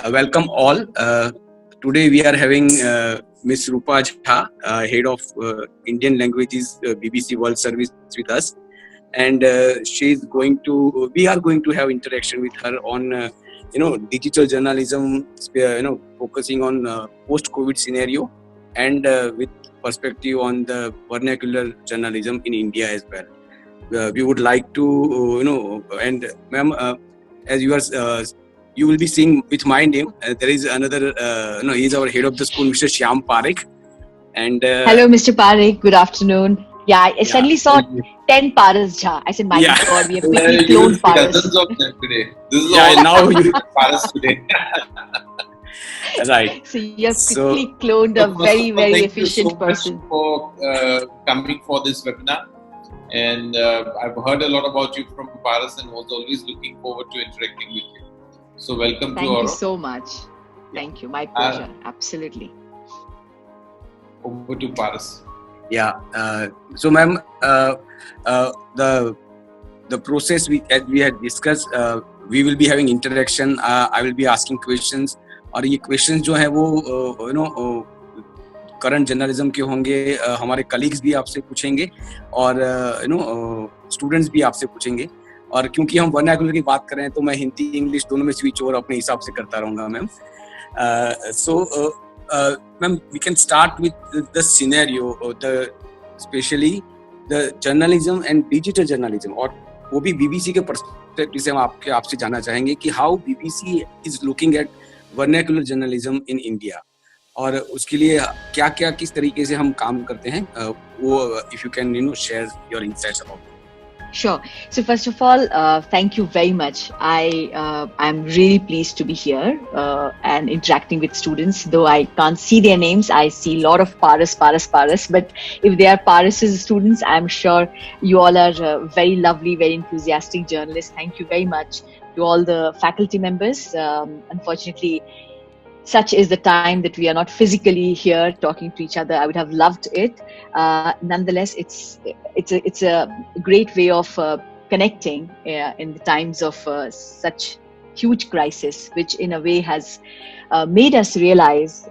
Welcome all. Today we are having Miss Rupa Jha, Head of Indian Languages BBC World Service with us, and we are going to have interaction with her on digital journalism, focusing on post-COVID scenario and with perspective on the vernacular journalism in India as well. We would like to and ma'am, as you will be seeing with my name. There is another, he is our head of the school, Mr. Shyam Parekh. And hello, Mr. Parekh. Good afternoon. Yeah, I suddenly saw 10 Paras Jha. I said, my God, we have quickly cloned Paras. Dozens of them today. This is now you Paras today. Right. So you have quickly cloned a very, very efficient person. Thank you so much for coming for this webinar. And I've heard a lot about you from Paras and was always looking forward to interacting with you. So welcome to Auro. Thank you so much. Thank you. My pleasure. Absolutely. Over to Paras. Yeah. So, ma'am, the process as we had discussed, we will be having interaction. I will be asking questions, और ये questions जो है वो current journalism के होंगे, हमारे colleagues भी आपसे पूछेंगे और स्टूडेंट्स भी आपसे पूछेंगे. और क्योंकि हम वर्नाकुलर की बात कर रहे हैं तो मैं हिंदी इंग्लिश दोनों में स्विच ओवर अपने हिसाब से करता रहूंगा ma'am. So ma'am, we can start with the scenario, especially the journalism and digital journalism, और वो भी बीबीसी के पर्सपेक्टिव से हम आपसे जानना चाहेंगे कि how BBC is looking at vernacular journalism in India, और उसके लिए क्या क्या किस तरीके से हम काम करते हैं, वो if you can share your insights about. Sure. So first of all, thank you very much. I'm really pleased to be here and interacting with students. Though I can't see their names, I see a lot of Paras. But if they are Paras students, I'm sure you all are very lovely, very enthusiastic journalists. Thank you very much to all the faculty members. Unfortunately, such is the time that we are not physically here talking to each other. I would have loved it. Nonetheless, it's a great way of connecting in the times of such huge crisis, which in a way has made us realize,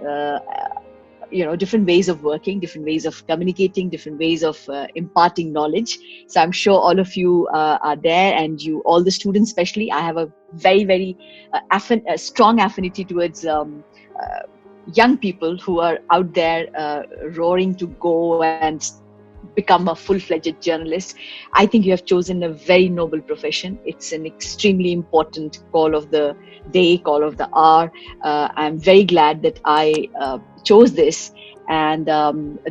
different ways of working, different ways of communicating, different ways of imparting knowledge. So I'm sure all of you are there, and you, all the students especially, I have a very, very strong affinity towards young people who are out there roaring to go and become a full-fledged journalist. I think you have chosen a very noble profession. It's an extremely important call of the day, call of the hour. I'm very glad that I chose this, and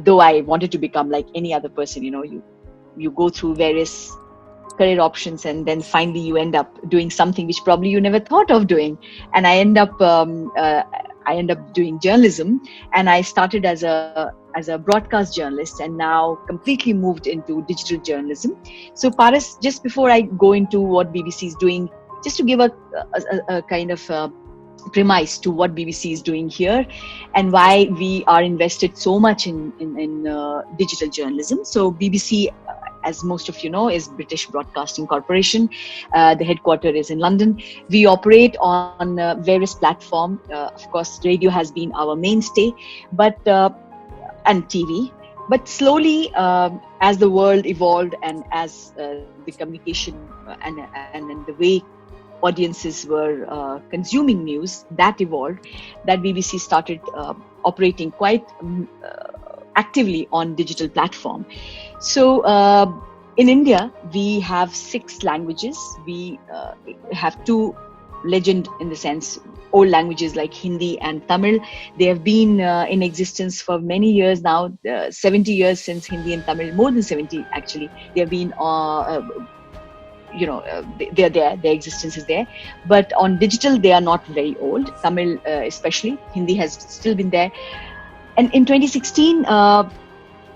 though I wanted to become like any other person, you go through various career options, and then finally you end up doing something which probably you never thought of doing. And I end up doing journalism, and I started as a broadcast journalist, and now completely moved into digital journalism. So Paras, just before I go into what BBC is doing, just to give a kind of premise to what BBC is doing here and why we are invested so much in digital journalism. So BBC, as most of you know, is British Broadcasting Corporation. The headquarters is in London. We operate on various platforms. Of course, radio has been our mainstay, and TV. But slowly, as the world evolved, and as the communication and the way audiences were consuming news, that evolved, that BBC started operating quite actively on digital platform. So in India, we have 6 languages. We have 2 legend, in the sense, old languages like Hindi and Tamil. They have been in existence for many years now, 70 years since Hindi and Tamil, more than 70 actually. They have been they're there, their existence is there. But on digital, they are not very old. Tamil especially, Hindi has still been there. And in 2016,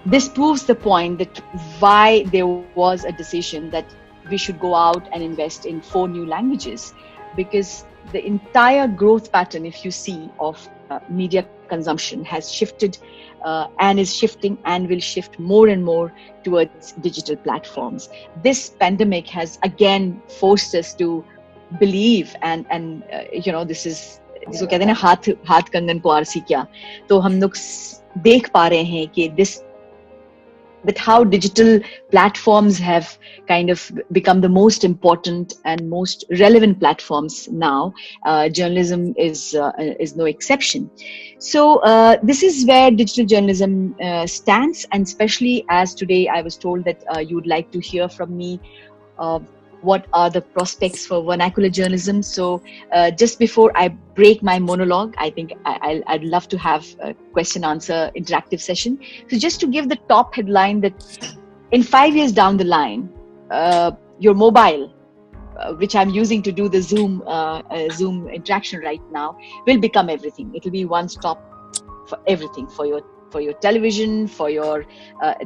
this proves the point that why there was a decision that we should go out and invest in 4 new languages, because the entire growth pattern, if you see, of media consumption has shifted and is shifting and will shift more and more towards digital platforms. This pandemic has again forced us to believe, and this is जिसको कहते हैं ना हाथ कंगन को RC क्या, तो हम लोग देख पा रहे हैं कि that how digital platforms have kind of become the most important and most relevant platforms now. Journalism is no exception. So this is where digital journalism stands, and especially as today I was told that you would like to hear from me what are the prospects for vernacular journalism. So just before I break my monologue, I think I'd love to have a question answer interactive session. So just to give the top headline that in 5 years down the line, your mobile, which I'm using to do the Zoom interaction right now, will become everything. It will be one stop for everything, for your television, for your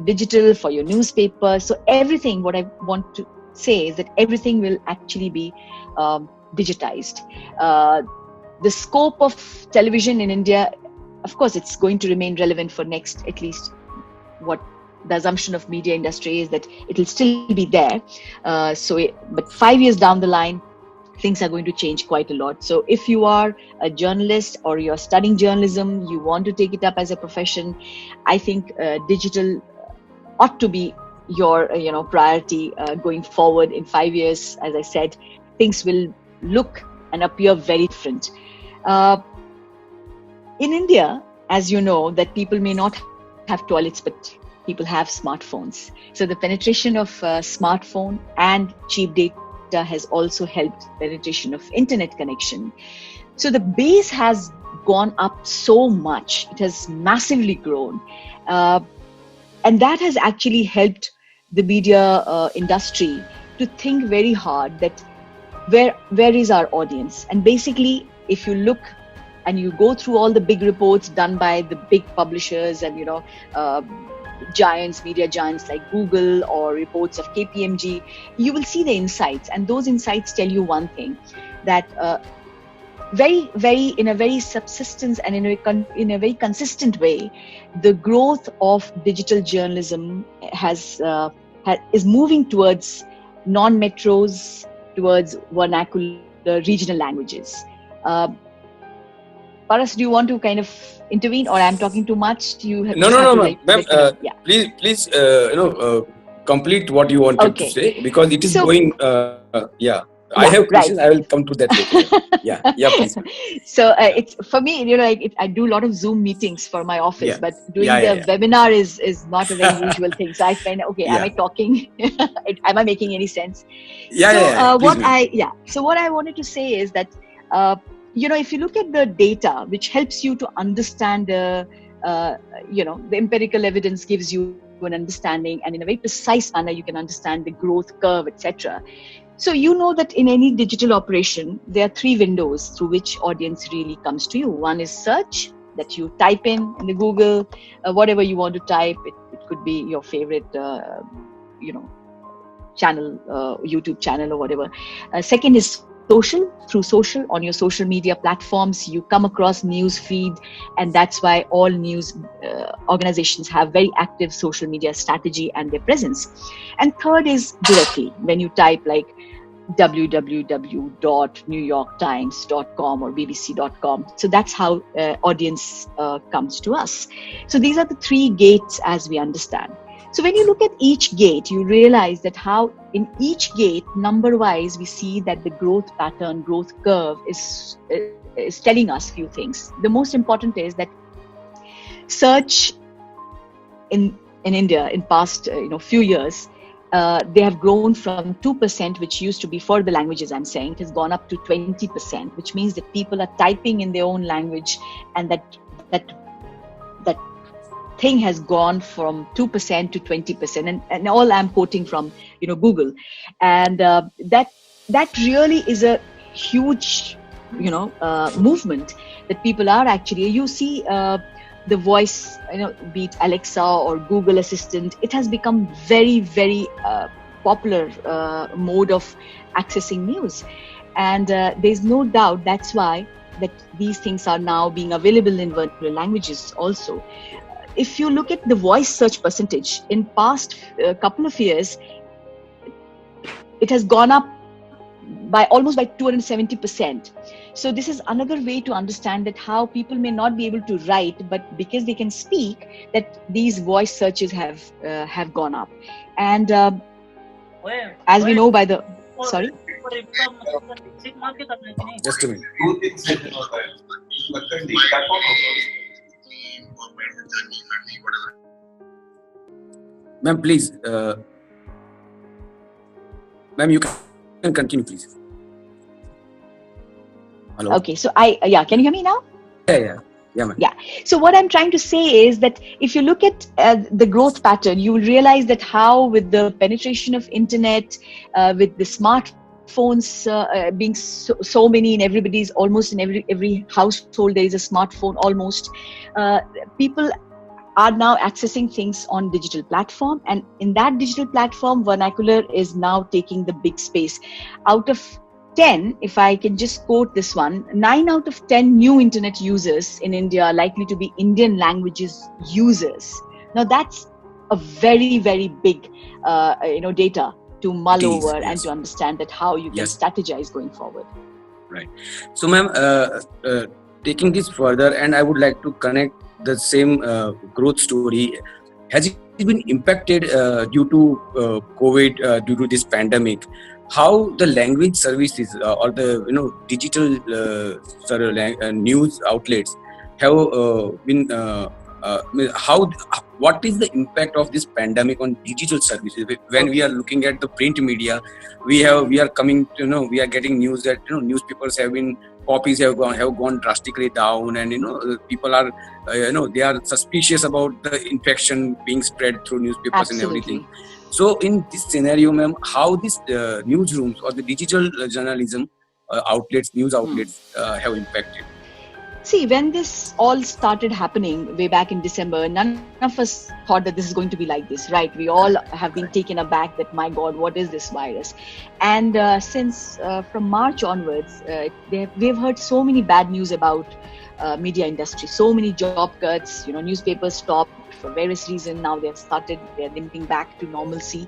digital, for your newspaper. So everything, what I want to say is that everything will actually be digitized. The scope of television in India, of course, it's going to remain relevant for next, at least what the assumption of media industry is, that it will still be there. But 5 years down the line, things are going to change quite a lot. So if you are a journalist or you're studying journalism, you want to take it up as a profession, I think digital ought to be your priority going forward. In 5 years, as I said, things will look and appear very different. In India, as you know, that people may not have toilets, but people have smartphones. So the penetration of smartphone and cheap data has also helped penetration of internet connection. So the base has gone up so much. It has massively grown. And that has actually helped the media industry to think very hard that where is our audience. And basically, if you look and you go through all the big reports done by the big publishers and media giants like Google, or reports of KPMG, you will see the insights, and those insights tell you one thing, that in a very subsistence and in a very consistent way, the growth of digital journalism is moving towards non-metros, towards vernacular regional languages. Paras, do you want to kind of intervene, or I'm talking too much? You have No, ma'am. Please, complete what you wanted to say, because it is going. I have questions. Right. I will come to that later. Please. So it's for me, I do a lot of Zoom meetings for my office, but doing the webinar is not a very usual thing. So I find, am I talking? Am I making any sense? So what I wanted to say is that if you look at the data, which helps you to understand the empirical evidence gives you an understanding, and in a very precise manner you can understand the growth curve, etc. So you know that in any digital operation, there are 3 windows through which audience really comes to you. One is search, that you type in the Google, whatever you want to type. It could be your favorite, channel, YouTube channel or whatever. Second is social. Through social, on your social media platforms, you come across news feed, and that's why all news organizations have very active social media strategy and their presence. And third is directly, when you type like www.newyorktimes.com or bbc.com. So that's how audience comes to us. So these are the 3 gates as we understand. So when you look at each gate, you realize that how in each gate, number-wise, we see that the growth pattern, growth curve is telling us few things. The most important is that search in India in past few years, they have grown from 2%, which used to be for the languages I'm saying, it has gone up to 20%, which means that people are typing in their own language, and that thing has gone from 2% to 20%, and all I'm quoting from Google, and that really is a huge movement that people are actually. You see the voice, be it Alexa or Google Assistant, it has become very, very popular mode of accessing news, and there's no doubt that's why that these things are now being available in vernacular languages also. If you look at the voice search percentage in past couple of years, it has gone up by almost by 270%. So this is another way to understand that how people may not be able to write, but because they can speak, that these voice searches have gone up. And as we know by the sorry. Just a minute. Ma'am, please. Ma'am, you can continue, please. Hello. Okay, so can you hear me now? Yeah, ma'am. Yeah. So what I'm trying to say is that if you look at the growth pattern, you will realize that how with the penetration of internet, with the smartphones being so many in everybody's, almost in every household there is a smartphone almost, people are now accessing things on digital platform, and in that digital platform, vernacular is now taking the big space. Out of 10, if I can just quote this one, 9 out of 10 new internet users in India are likely to be Indian languages users. Now that's a very, very big, data to mull over and to understand that how you can strategize going forward. Right. So, ma'am, taking this further, and I would like to connect the same growth story. Has it been impacted due to COVID, due to this pandemic? How the language services or the digital news outlets have been what is the impact of this pandemic on digital services? When we are looking at the print media, we are coming to we are getting news that newspapers have been, copies have gone drastically down, and people are they are suspicious about the infection being spread through newspapers. Absolutely. And everything. So in this scenario, ma'am, how this newsrooms or the digital journalism news outlets have impacted? See, when this all started happening way back in December, none of us thought that this is going to be like this, right? We all have been taken aback that, my God, what is this virus? And since from March onwards, we've heard so many bad news about media industry, so many job cuts, newspapers stopped for various reasons. Now they're limping back to normalcy.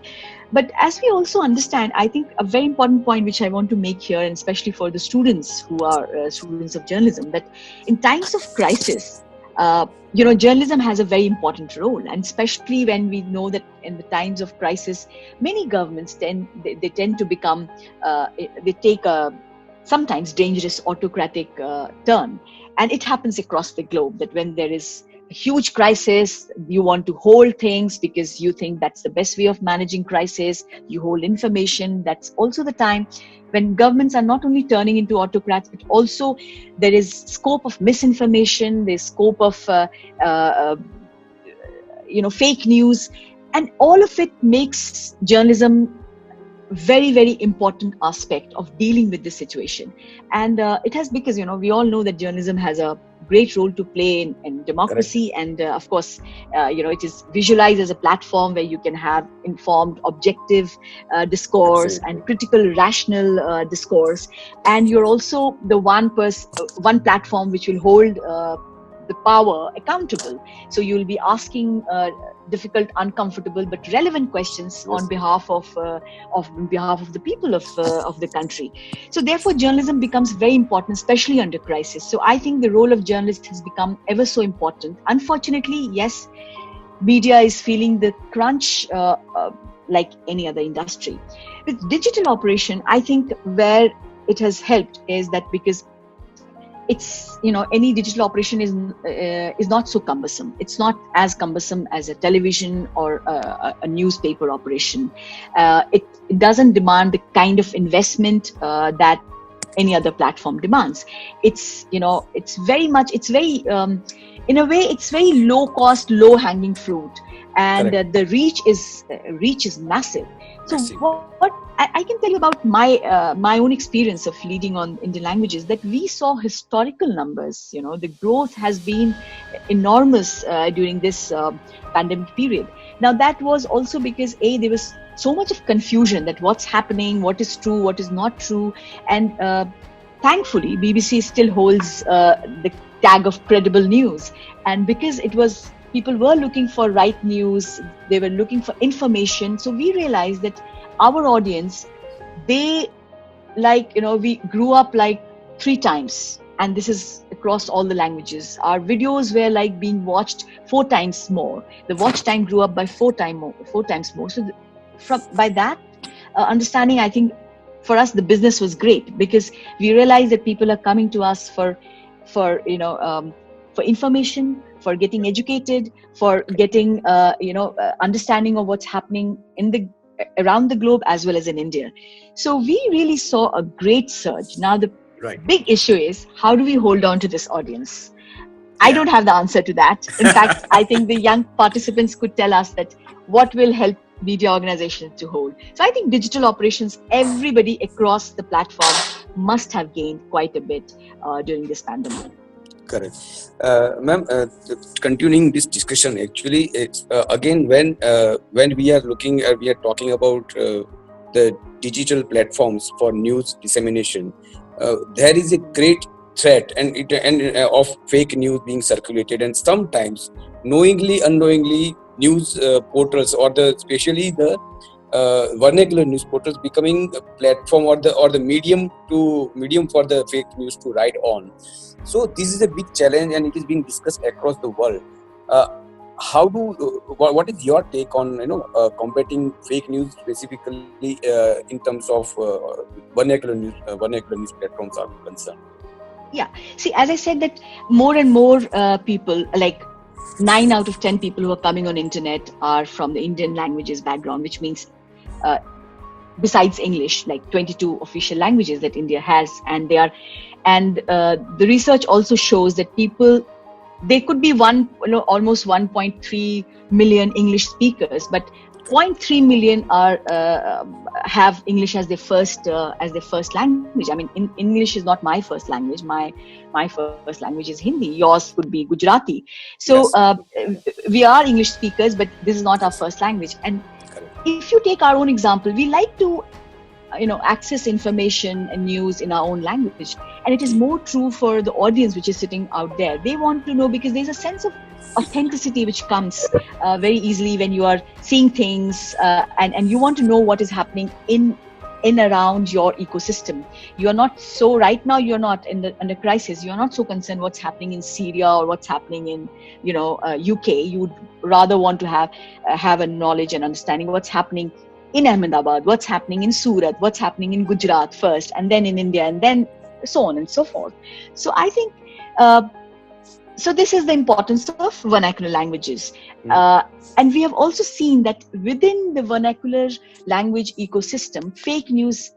But as we also understand, I think a very important point which I want to make here, and especially for the students who are students of journalism, that in times of crisis, journalism has a very important role, and especially when we know that in the times of crisis, many governments tend to become, they take a sometimes dangerous autocratic turn, and it happens across the globe that when there is a huge crisis, you want to hold things because you think that's the best way of managing crisis. You hold information. That's also the time when governments are not only turning into autocrats, but also there is scope of misinformation, there's scope of fake news, and all of it makes journalism very, very important aspect of dealing with this situation. And it has, because we all know that journalism has a great role to play in democracy. Correct. And of course it is visualized as a platform where you can have informed, objective discourse. Absolutely. And critical, rational discourse, and you're also the one platform which will hold the power accountable. So you'll be asking difficult, uncomfortable, but relevant questions. Yes. on behalf of the people of the country. So therefore, journalism becomes very important, especially under crisis. So I think the role of journalists has become ever so important. Unfortunately, yes, media is feeling the crunch like any other industry. With digital operation, I think where it has helped is that because it's any digital operation is not so cumbersome. It's not as cumbersome as a television or a newspaper operation. It doesn't demand the kind of investment that any other platform demands. It's very in a way it's very low cost, low hanging fruit, and the reach is massive. So what I can tell you about my own experience of leading on Indian languages, that we saw historical numbers. The growth has been enormous during this pandemic period. Now that was also because there was so much of confusion that what's happening, what is true, what is not true, and thankfully BBC still holds the tag of credible news. And because people were looking for right news, they were looking for information. So we realized that our audience, they like, we grew up like 3 times, and this is across all the languages. Our videos were like being watched 4 times more. The watch time grew up by 4 times more. So by that understanding, I think for us the business was great, because we realized that people are coming to us for information, for getting educated, for getting understanding of what's happening around the globe as well as in India. So we really saw a great surge. Now the big issue is, how do we hold on to this audience? I don't have the answer to that. In fact, I think the young participants could tell us that what will help media organizations to hold. So I think digital operations, everybody across the platform must have gained quite a bit during this pandemic. Correct. Ma'am, continuing this discussion, actually, it's again, when we are talking about the digital platforms for news dissemination, there is a great threat of fake news being circulated, and sometimes knowingly, unknowingly, news portals especially the vernacular news portals becoming a platform or the medium for the fake news to ride on. So this is a big challenge, and it is being discussed across the world. What is your take on combating fake news, specifically in terms of vernacular news platforms are concerned? Yeah. See, as I said, that more and more people, like 9 out of 10 people who are coming on internet are from the Indian languages background, which means besides English, like 22 official languages that India has, and the research also shows that they could be almost 1.3 million English speakers, but 0.3 million have English as their first language. I mean, English is not my first language. My first language is Hindi. Yours could be Gujarati. So we are English speakers, but this is not our first language. And if you take our own example, we like to access information and news in our own language, and it is more true for the audience which is sitting out there. They want to know, because there's a sense of authenticity which comes very easily when you are seeing things, and you want to know what is happening in around your ecosystem. You are not so, right now you're not under crisis, you're not so concerned what's happening in Syria or what's happening in UK. You would rather want to have a knowledge and understanding what's happening in Ahmedabad, what's happening in Surat, what's happening in Gujarat first, and then in India, and then so on and so forth. So I think so this is the importance of vernacular languages. And we have also seen that within the vernacular language ecosystem, fake news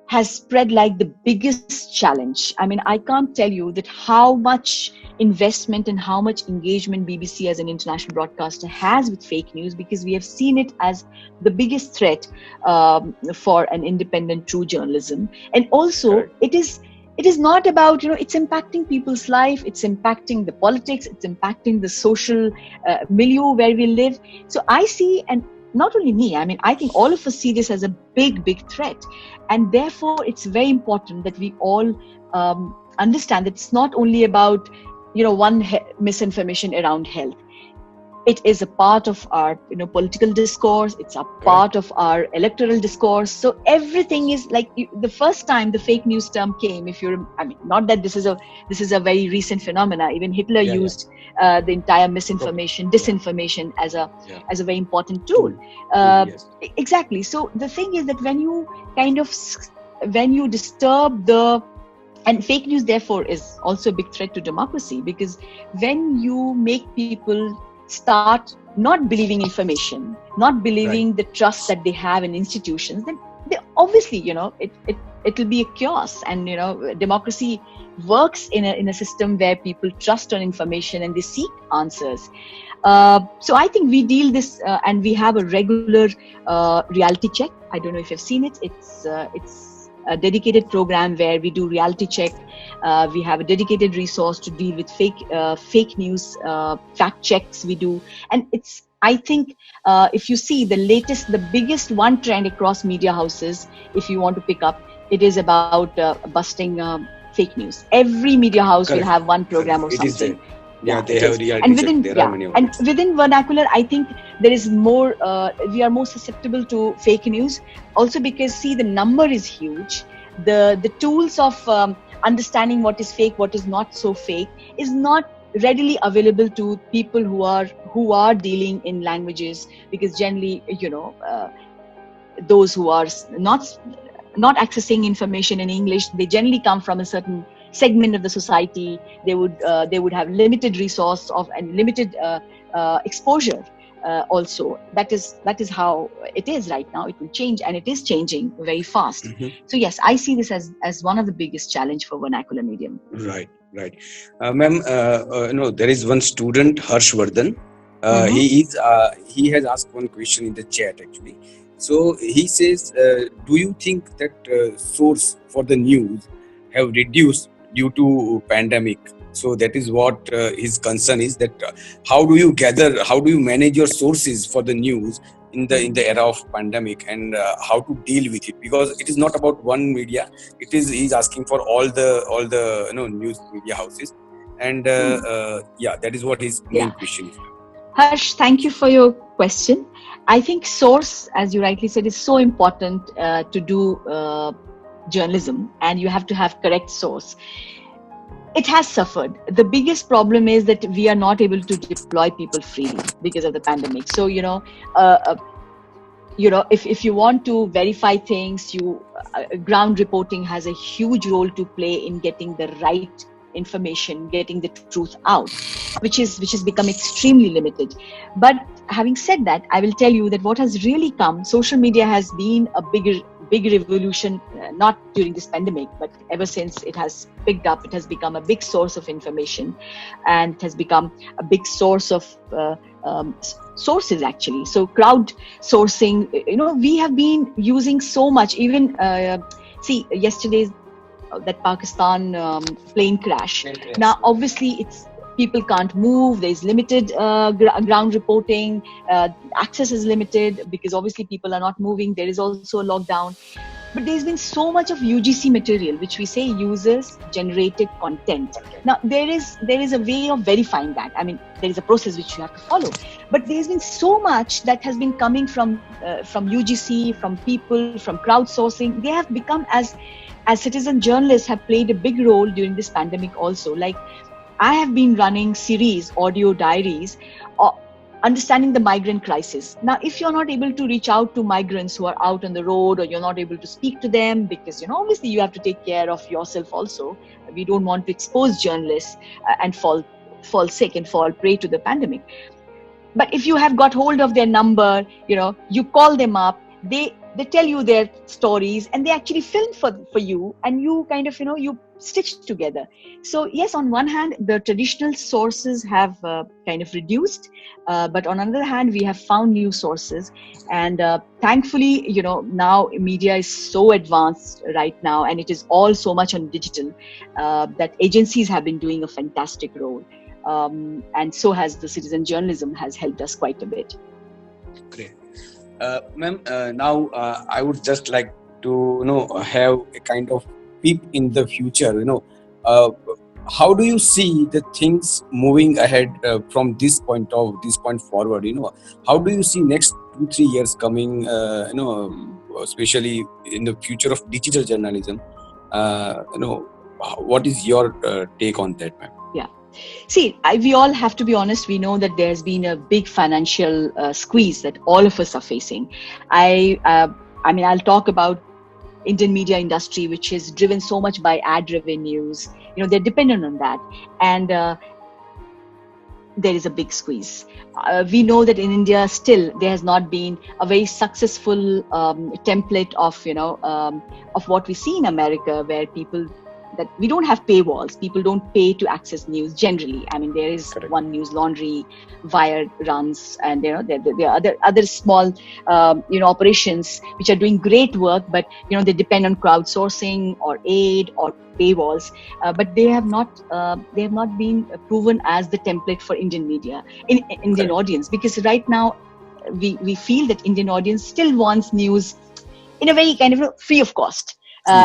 has spread like the biggest challenge. I mean, I can't tell you that how much investment and how much engagement BBC as an international broadcaster has with fake news, because we have seen it as the biggest threat for an independent, true journalism. And also, it is not about, it's impacting people's life, it's impacting the politics, it's impacting the social milieu where we live. So I see, and not only me, I mean, I think all of us see this as a big, big threat. And therefore, it's very important that we all understand that it's not only about, misinformation around health. It is a part of our, political discourse. It's a part of our electoral discourse. So everything is like the first time the fake news term came. Not that this is a very recent phenomena. Even Hitler used the entire misinformation, disinformation as a very important tool. Exactly. So the thing is that when you disturb and fake news, therefore, is also a big threat to democracy, because when you make people start not believing information, not believing the trust that they have in institutions, then they obviously, it'll be a chaos. And democracy works in a system where people trust on information and they seek answers. So I think we deal this, and we have a regular reality check. I don't know if you've seen it. It's a dedicated program where we do reality check. We have a dedicated resource to deal with fake news, fact checks we do. And I think if you see the biggest one trend across media houses, if you want to pick up, it is about busting fake news. Every media house will have one program or something. They have reality check. And within vernacular, I think there is more, we are more susceptible to fake news. Also because, the number is huge. the tools of understanding what is fake, what is not so fake, is not readily available to people who are dealing in languages, because generally, those who are not accessing information in English, they generally come from a certain segment of the society. They would have limited resource and limited exposure. Also, that is how it is right now. It will change, and it is changing very fast. So yes, I see this as one of the biggest challenge for vernacular medium. Right. Ma'am, there is one student, Harshvardhan. He has asked one question in the chat actually. So he says, do you think that source for the news have reduced due to pandemic? So that is what his concern is, that how do you manage your sources for the news in the era of pandemic, and how to deal with it, because it is not about one media. He's asking for all the news media houses, and that is what his main question is. Harsh, thank you for your question. I think source, as you rightly said, is so important to do journalism, and you have to have correct source. It has suffered. The biggest problem is that we are not able to deploy people freely because of the pandemic. So, if you want to verify things, ground reporting has a huge role to play in getting the right information, getting the truth out, which has become extremely limited. But having said that, I will tell you that what has really come, social media has been a big revolution, not during this pandemic, but ever since it has picked up. It has become a big source of information, and it has become a big source of sources actually. So crowd sourcing, we have been using so much. Even yesterday's that Pakistan plane crash. Now, obviously, people can't move. There's limited ground reporting. Access is limited because obviously people are not moving. There is also a lockdown. But there's been so much of UGC material, which we say users generated content. Now, there is a way of verifying that. I mean, there is a process which you have to follow. But there's been so much that has been coming from UGC, from people, from crowdsourcing. They have become, as citizen journalists, have played a big role during this pandemic also. Like, I have been running series, audio diaries, understanding the migrant crisis. Now, if you're not able to reach out to migrants who are out on the road, or you're not able to speak to them, because, obviously you have to take care of yourself also. We don't want to expose journalists and fall sick and fall prey to the pandemic. But if you have got hold of their number, you call them up, they tell you their stories, and they actually film for you, and you kind of, you stitch together. So yes, on one hand, the traditional sources have kind of reduced, but on another hand, we have found new sources. And thankfully, now media is so advanced right now, and it is all so much on digital, that agencies have been doing a fantastic role. And so has the citizen journalism has helped us quite a bit. Great. Ma'am, now I would just like to have a kind of peep in the future. How do you see the things moving ahead from this point forward? How do you see next 2-3 years coming? Especially in the future of digital journalism. What is your take on that, ma'am? Yeah. See, we all have to be honest. We know that there's been a big financial squeeze that all of us are facing. I'll talk about Indian media industry, which is driven so much by ad revenues. They're dependent on that. And there is a big squeeze. We know that in India, still, there has not been a very successful template of what we see in America, where that we don't have paywalls. People don't pay to access news generally. I mean, there is Correct. One News Laundry, Wired runs, and there are other small operations which are doing great work, but they depend on crowdsourcing or aid or paywalls. But they have not been proven as the template for Indian media, Indian audience, because right now we feel that Indian audience still wants news in a very kind of free of cost.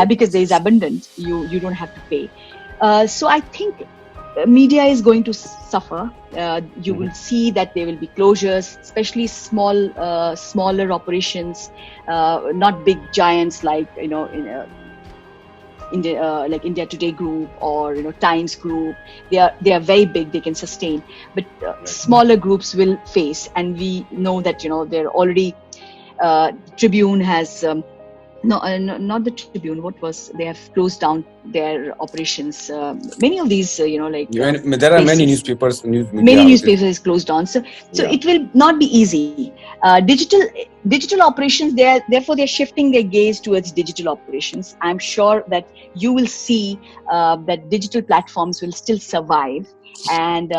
Because there is abundant, you don't have to pay. So I think media is going to suffer. You will see that there will be closures, especially smaller operations, not big giants like India, like India Today Group or Times Group. They are very big. They can sustain, but smaller groups will face. And we know that they're already. Tribune has. No, not the Tribune. What was? They have closed down their operations. Many of these, there are places, many newspapers, many newspapers is closed down. So it will not be easy. Digital operations. Therefore they're shifting their gaze towards digital operations. I'm sure that you will see that digital platforms will still survive, and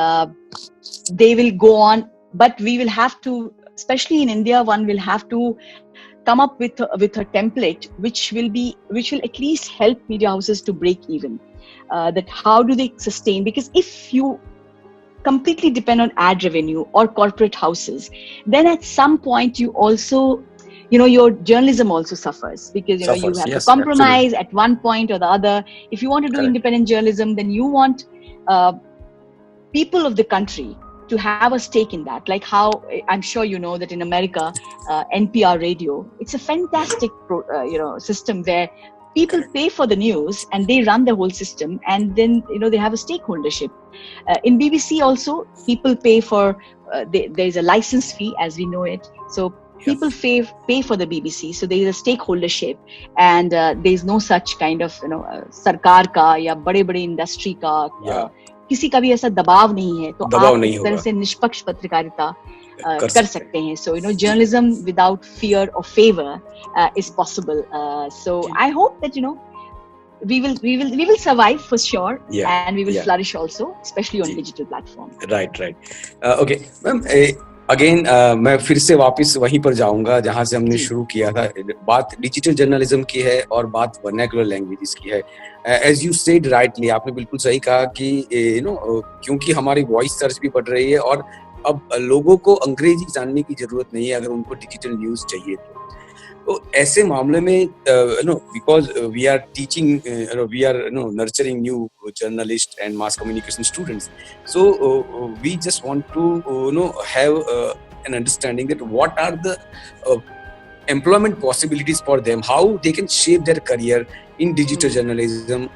they will go on. But we will have to, especially in India, one will have to come up with a template which will at least help media houses to break even. That how do they sustain? Because if you completely depend on ad revenue or corporate houses, then at some point you also, your journalism also suffers, because you have to compromise at one point or the other. If you want to do independent journalism, then you want people of the country to have a stake in that. Like how I'm sure you know that in America, NPR radio, it's a fantastic system where people pay for the news and they run the whole system, and then they have a stakeholdership. In BBC also, people pay for there is a license fee, as we know it. So people pay for the BBC, so there is a stakeholdership, and there is no such kind of सरकार का या बड़े industry का किसी का भी ऐसा दबाव नहीं है, तो आप इस तरह से निष्पक्ष पत्रकारिता कर सकते हैं. So journalism without fear or favor is possible. So I hope that we will survive for sure, and we will flourish also, especially on digital platform. Right. Okay, ma'am. Again मैं फिर से वापस वहीं पर जाऊंगा जहां से हमने शुरू किया था. बात डिजिटल जर्नलिज्म की है और बात वर्नाकुलर लैंग्वेजेस की है. एज यू सेड राइटली, आपने बिल्कुल सही कहा कि क्योंकि हमारी वॉइस सर्च भी बढ़ रही है और अब लोगों को अंग्रेजी जानने की जरूरत नहीं है अगर उनको डिजिटल न्यूज चाहिए तो ऐसे मामले में because we are teaching, we are nurturing new journalist and mass communication students, so we just want to have an understanding that what are the employment possibilities for them, how they can shape their career in digital journalism,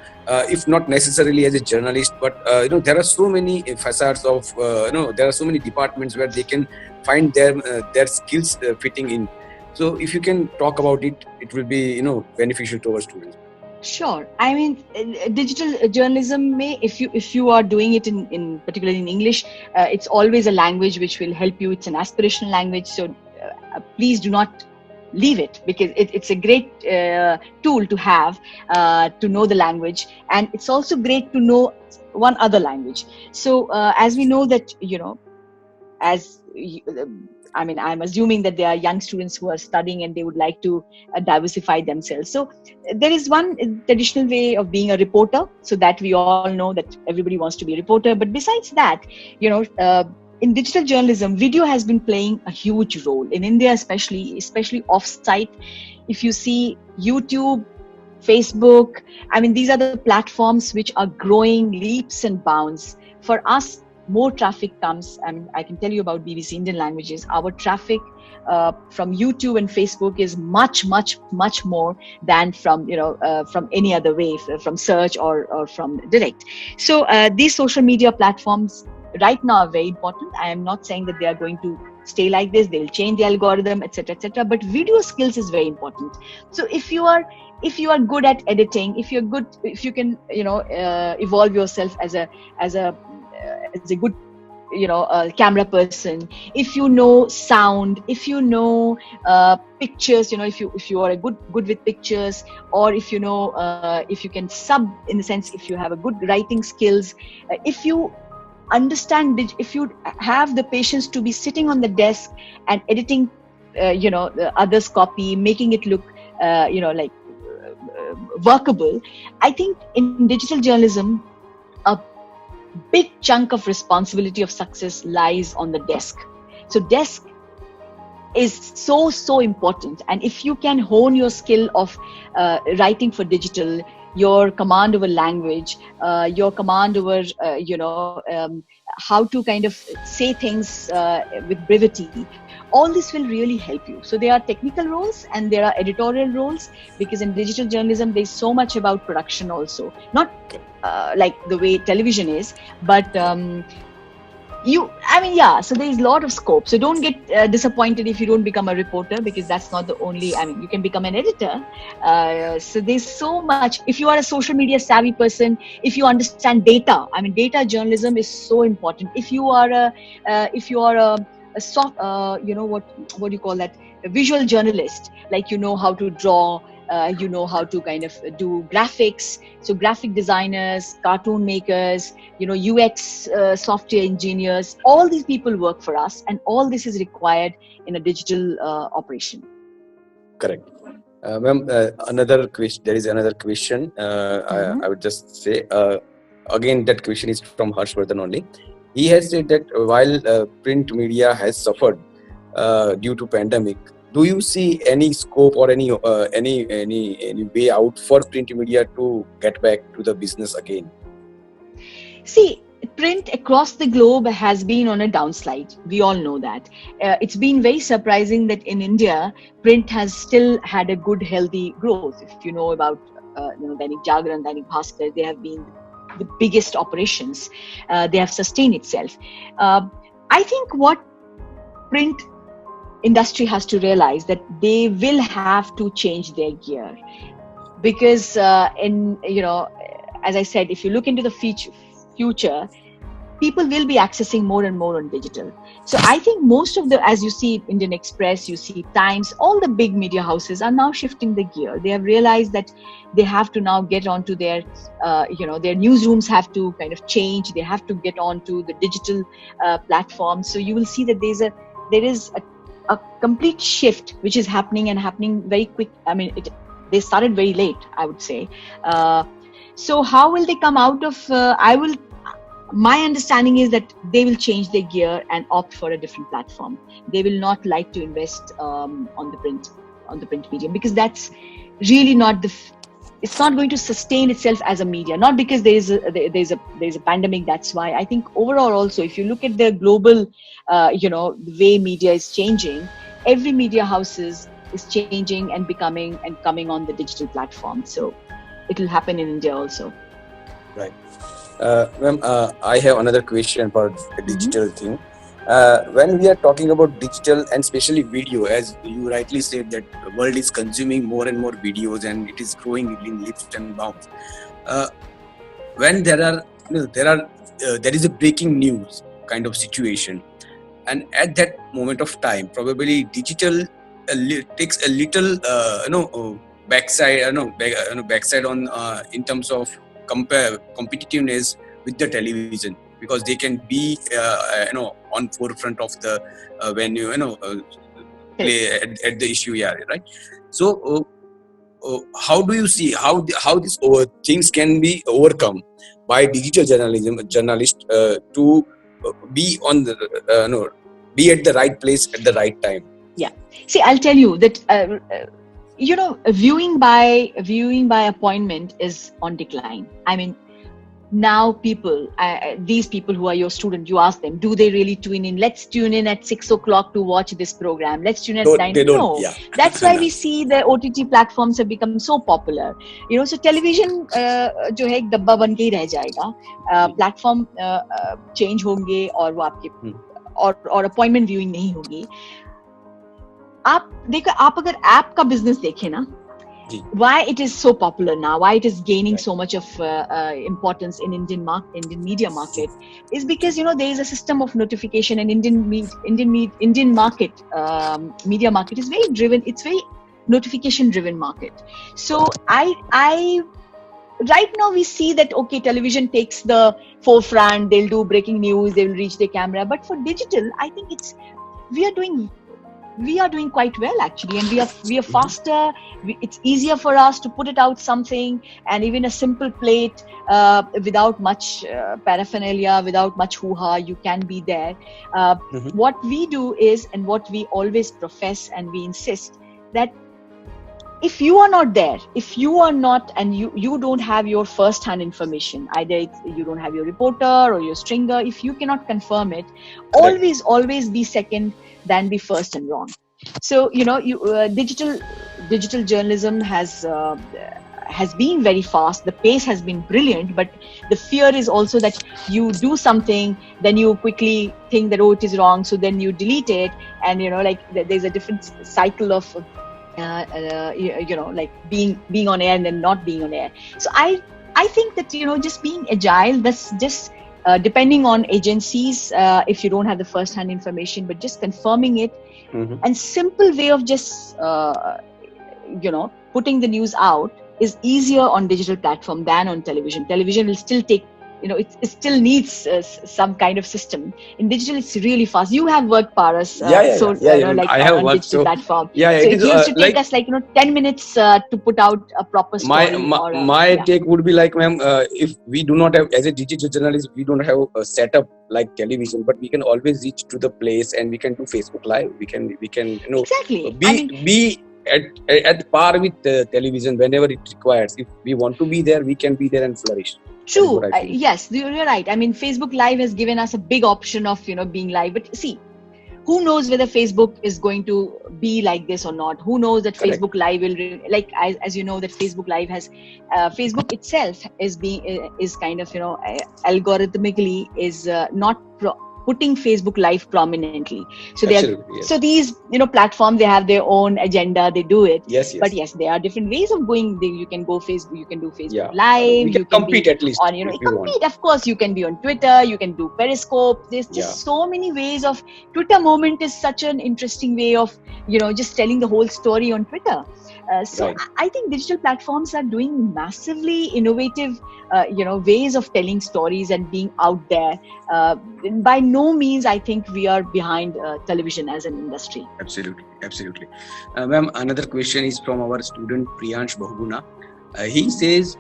if not necessarily as a journalist, but there are so many facets of there are so many departments where they can find their skills fitting in. So if you can talk about it, it will be beneficial to our students. Sure. I mean, digital journalism if you are doing it in particularly in English, it's always a language which will help you. It's an aspirational language, so please do not leave it, because it's a great tool to have to know the language, and it's also great to know one other language. So as we know that I'm assuming that there are young students who are studying and they would like to diversify themselves. So there is one traditional way of being a reporter, so that we all know that everybody wants to be a reporter. But besides that, in digital journalism, video has been playing a huge role in India, especially off-site. If you see YouTube, Facebook, these are the platforms which are growing leaps and bounds. For us, more traffic comes. I can tell you about BBC Indian Languages. Our traffic from YouTube and Facebook is much more than from any other way, from search or from direct. So these social media platforms right now are very important. I am not saying that they are going to stay like this. They'll change the algorithm, etc. But video skills is very important. So if you are good at editing, if you can evolve yourself as a good camera person, if you know sound, if you know pictures, if you are good with pictures, or if if you can sub, in the sense if you have a good writing skills, if you understand, if you have the patience to be sitting on the desk and editing the others' copy, making it look like workable. I think in digital journalism, a big chunk of responsibility of success lies on the desk. So desk is so important, and if you can hone your skill of writing for digital, your command over language, your command over how to kind of say things with brevity, all this will really help you. So there are technical roles and there are editorial roles, because in digital journalism there's so much about production also, not like the way television is, but so there's a lot of scope. So don't get disappointed if you don't become a reporter, because that's not the only, you can become an editor. So there's so much. If you are a social media savvy person, if you understand data, data journalism is so important. If you are a soft, what do you call that? A visual journalist, like you know how to draw, you know how to kind of do graphics. So graphic designers, cartoon makers, UX software engineers, all these people work for us, and all this is required in a digital operation. Correct. Ma'am, another question. There is another question. I would just say, again, that question is from Harshvardhan only. He has said that while print media has suffered due to pandemic, do you see any scope or any way out for print media to get back to the business again? See, print across the globe has been on a downslide. We all know that. It's been very surprising that in India, print has still had a good, healthy growth. If you know about Dainik Jagran, Dainik Bhaskar, they have been the biggest operations. They have sustained itself. I think what print industry has to realize that they will have to change their gear, because as I said, if you look into the future, people will be accessing more and more on digital. So I think most of as you see Indian Express, you see Times, all the big media houses are now shifting the gear. They have realized that they have to now get onto their their newsrooms have to kind of change. They have to get onto the digital platform. So you will see that there is a complete shift which is happening, and happening very quick. They started very late, I would say. So how will they come out of? My understanding is that they will change their gear and opt for a different platform. They will not like to invest on the print medium, because that's really not it's not going to sustain itself as a media. Not because there's a pandemic. That's why I think overall also, if you look at the global, the way media is changing, every media houses is changing and becoming and coming on the digital platform. So it will happen in India also. Right. Ma'am, I have another question about the digital thing. When we are talking about digital and especially video, as you rightly said, that the world is consuming more and more videos and it is growing in leaps and bounds. When there is a breaking news kind of situation, and at that moment of time, probably digital takes a little backside on in terms of competitiveness with the television, because they can be on forefront of the venue, play at the issue, right? So how do you see how these things can be overcome by digital journalists to be on the be at the right place at the right time? Yeah, see, I'll tell you that viewing by appointment is on decline. Now these people who are your student, you ask them, do they really tune in? Let's tune in at 6 o'clock to watch this program. Let's tune in at 9. No, yeah. That's why we see the OTT platforms have become so popular. So television जो है एक डब्बा बन के ही रह जाएगा. Platform change होंगे और वो आपके और अपॉइंटमेंट व्यूइंग नहीं होगी. आप अगर ऐप का बिजनेस देखें ना, why it is so popular now, why it is gaining so much of importance in Indian media market, is because there is a system of notification, and Indian market media market is very driven. It's very notification driven market. So I right now we see that television takes the forefront. They'll do breaking news, they will reach the camera, but for digital I think we are doing quite well actually, and we are faster. It's easier for us to put it out something, and even a simple plate without much paraphernalia, without much hoo-ha, you can be there. What we do is, and what we always profess and we insist, that if you are not there, if you are not, and you don't have your first-hand information, either you don't have your reporter or your stringer, if you cannot confirm it, always be second, than be first and wrong. So digital journalism has been very fast. The pace has been brilliant, but the fear is also that you do something, then you quickly think that, oh, it is wrong, so then you delete it, and there's a different cycle of like being on air and then not being on air. So I think that just being agile, that's just depending on agencies, if you don't have the first hand information, but just confirming it. And simple way of just putting the news out is easier on digital platform than on television. Television will still take, it still needs some kind of system. In digital, it's really fast. You have worked, Paras, I have on worked, digital platform. So it used to take us 10 minutes to put out a proper story. My take would be like, ma'am, if we do not have, as a digital journalist, we don't have a setup like television, but we can always reach to the place, and we can do Facebook Live. We can exactly be at par with television whenever it requires. If we want to be there, we can be there and flourish. True. Yes, you're right. I mean, Facebook Live has given us a big option of being live. But see, who knows whether Facebook is going to be like this or not? Who knows that Correct. Facebook Live will as you know that Facebook Live has Facebook itself is kind of algorithmically is not putting Facebook Live prominently. So so these platforms, they have their own agenda, they do it. Yes. But yes, there are different ways of going. You can go Facebook, you can do Facebook We Live. can compete at least. Compete. Of course, you can be on Twitter. You can do Periscope. There's just so many ways of. Twitter moment is such an interesting way of just telling the whole story on Twitter. I think digital platforms are doing massively innovative, ways of telling stories and being out there. By no means, I think we are behind television as an industry. Absolutely. Ma'am, another question is from our student Priyansh Bahuguna. He says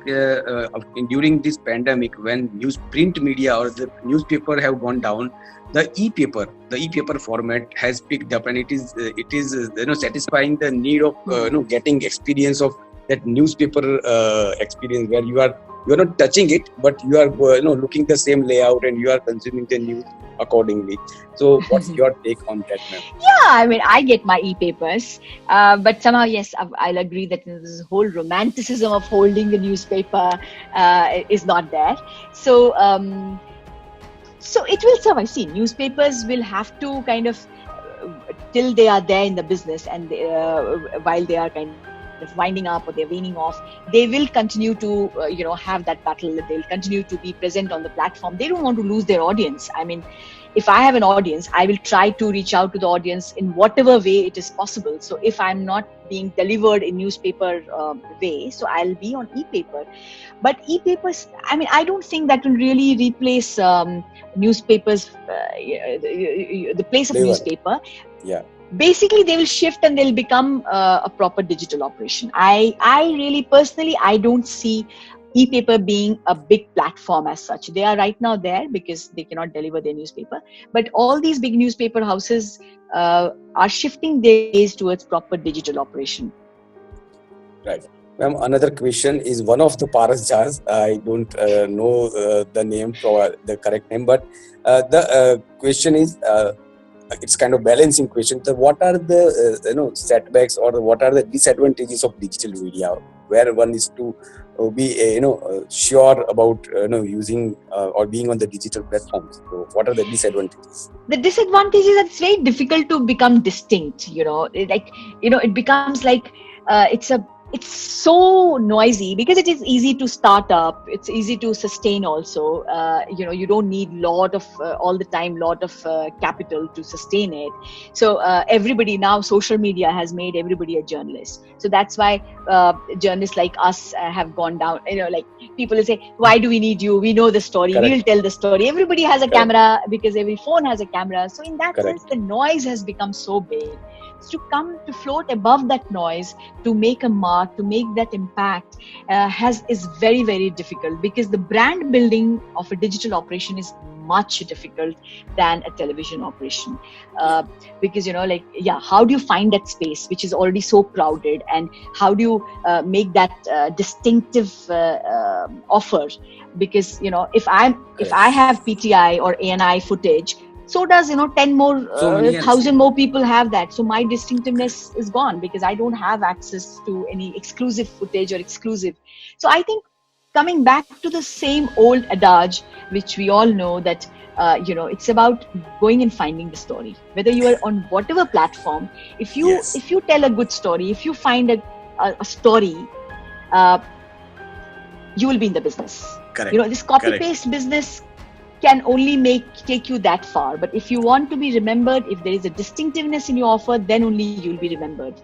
during this pandemic, when print media or the newspaper have gone down, the e-paper format has picked up, and it is satisfying the need of getting experience of that newspaper experience, where you are not touching it, but you are looking the same layout, and you are consuming the news accordingly. So what's your take on that, ma'am? I mean, I get my e-papers, but somehow, yes, I'll agree that this whole romanticism of holding the newspaper is not there. So it will survive. See, newspapers will have to kind of, till they are there in the business, and while they are kind of winding up or they're weaning off, they will continue to have that battle. They'll continue to be present on the platform. They don't want to lose their audience. I mean, if I have an audience, I will try to reach out to the audience in whatever way it is possible. So if I'm not being delivered in newspaper way, so I'll be on e-paper. But e-papers, I mean, I don't think that will really replace newspapers, the place of newspaper. Yeah. Basically, they will shift and they'll become a proper digital operation. I really personally, I don't see e-paper being a big platform as such. They are right now there because they cannot deliver their newspaper. But all these big newspaper houses are shifting their gaze towards proper digital operation. Right. Ma'am, another question is one of the Paras Jhas. I don't know the name, the correct name, but the question is, it's kind of balancing question. So what are the setbacks, or what are the disadvantages of digital media, where one is to be sure about using or being on the digital platforms? So what are the disadvantages? The disadvantage is that it's very difficult to become distinct. It becomes like it's so noisy because it is easy to start up. It's easy to sustain also. You don't need all the capital to sustain it. So everybody now, social media has made everybody a journalist. So that's why journalists like us have gone down. People will say, why do we need you? We know the story. Correct. We'll tell the story. Everybody has a camera because every phone has a camera. So in that sense, the noise has become so big. To float above that noise, to make a mark, to make that impact is very, very difficult, because the brand building of a digital operation is much difficult than a television operation. Because how do you find that space which is already so crowded, and how do you make that distinctive offer? Because if I have PTI or ANI footage, so does 10 more, So many else. 1,000 more people have that. So my distinctiveness is gone because I don't have access to any exclusive footage or exclusive. So I think coming back to the same old adage, which we all know, that it's about going and finding the story. Whether you are on whatever platform, if you tell a good story, if you find a story, you will be in the business. Correct. This copy paste business can only take you that far. But if you want to be remembered, if there is a distinctiveness in your offer, then only you'll be remembered.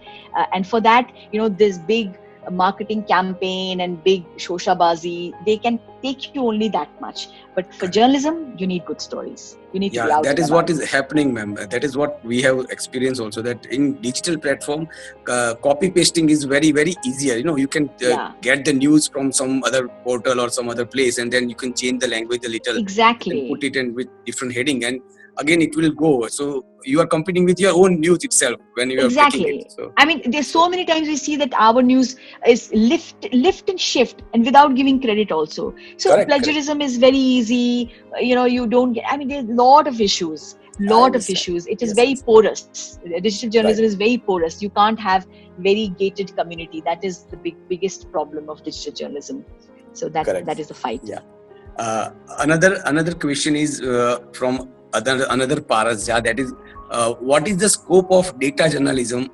And for that, this big marketing campaign and big shoshabazi, they can take you only that much. But for journalism, you need good stories. You need to be out. That is what is happening, ma'am. That is what we have experienced also, that in digital platform, copy pasting is very, very easier. You can get the news from some other portal or some other place, and then you can change the language a little. Exactly. And put it in with different heading, and again it will go. So you are competing with your own news itself when you are picking it. So, I mean, there's so many times we see that our news is lift and shift, and without giving credit also. So plagiarism is very easy. You don't get. I mean, there's a lot of issues. It is very porous. Digital journalism is very porous. You can't have very gated community. That is the biggest problem of digital journalism. So that is the fight. Yeah. Another question is from another Paras Jha, that is, what is the scope of data journalism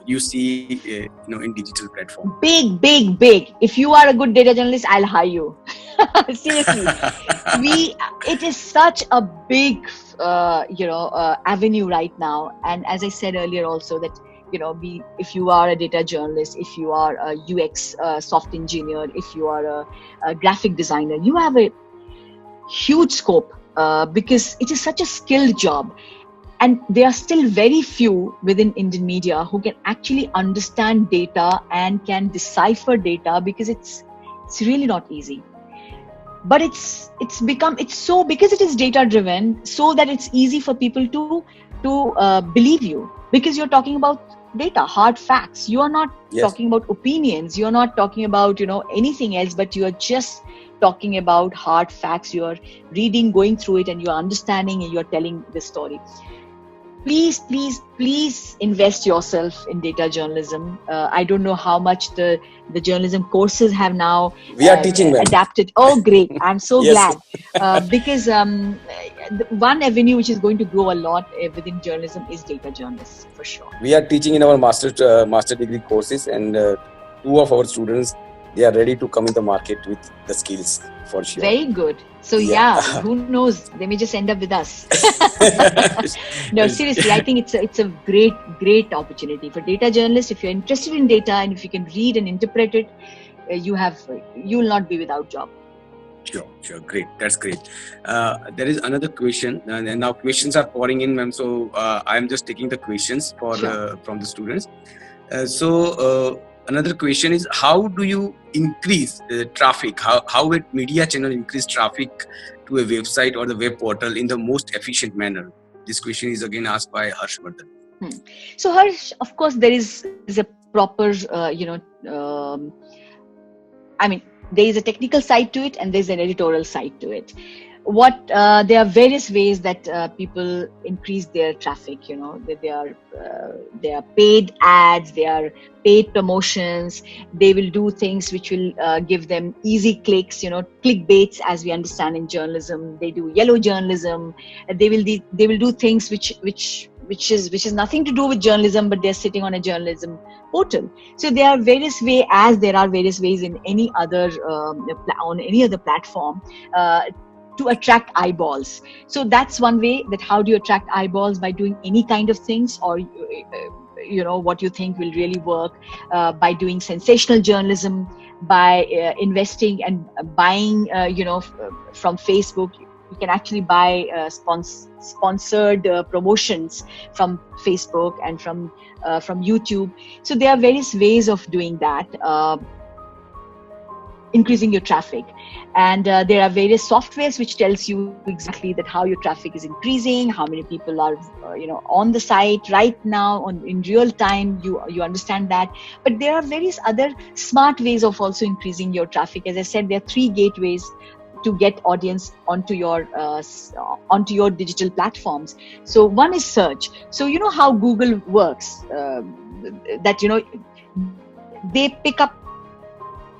you see in digital platform? Big. If you are a good data journalist, I'll hire you. Seriously. It is such a big avenue right now. And as I said earlier also, that if you are a data journalist, if you are a UX soft engineer, if you are a graphic designer, you have a huge scope because it is such a skilled job. And there are still very few within Indian media who can actually understand data and can decipher data, because it's really not easy. But it's so, because it is data driven, so that it's easy for people to believe you, because you're talking about data, hard facts. You are not talking about opinions. You're not talking about anything else, but you are just talking about hard facts. You are reading, going through it, and you are understanding, and you are telling the story. Please invest yourself in data journalism. I don't know how much the journalism courses have now we are teaching adapted. Oh, great. I'm so glad. Because one avenue which is going to grow a lot within journalism is data journalists, for sure. We are teaching in our master degree courses, and 2 of our students, they are ready to come in the market with the skills, for sure. Very good. So who knows? They may just end up with us. No, seriously, I think it's a great opportunity for data journalists. If you're interested in data and if you can read and interpret it, you will not be without job. Sure. Great. That's great. There is another question, and now questions are pouring in, ma'am. So I'm just taking the questions from the students. Another question is, how do you increase traffic? How a media channel increase traffic to a website or the web portal in the most efficient manner? This question is again asked by Harshvardhan. So Harsh, of course, there is a proper, there is a technical side to it and there's an editorial side to it. There are various ways that people increase their traffic. They are paid ads, they are paid promotions. They will do things which will give them easy clicks. Clickbaits, as we understand in journalism. They do yellow journalism. They will do things which is nothing to do with journalism, but they're sitting on a journalism portal. So there are various ways, as there are various ways in any other on any other platform. To attract eyeballs. So that's one way, that how do you attract eyeballs? By doing any kind of things, or what you think will really work, by doing sensational journalism, by investing and buying from Facebook. You can actually buy sponsored promotions from Facebook and from YouTube. So there are various ways of doing that, increasing your traffic. And there are various softwares which tells you exactly that how your traffic is increasing, how many people are on the site right now in real time. You understand that. But there are various other smart ways of also increasing your traffic. As I said, there are 3 gateways. to get audience onto your digital platforms. So one is search. So you know how Google works, that they pick up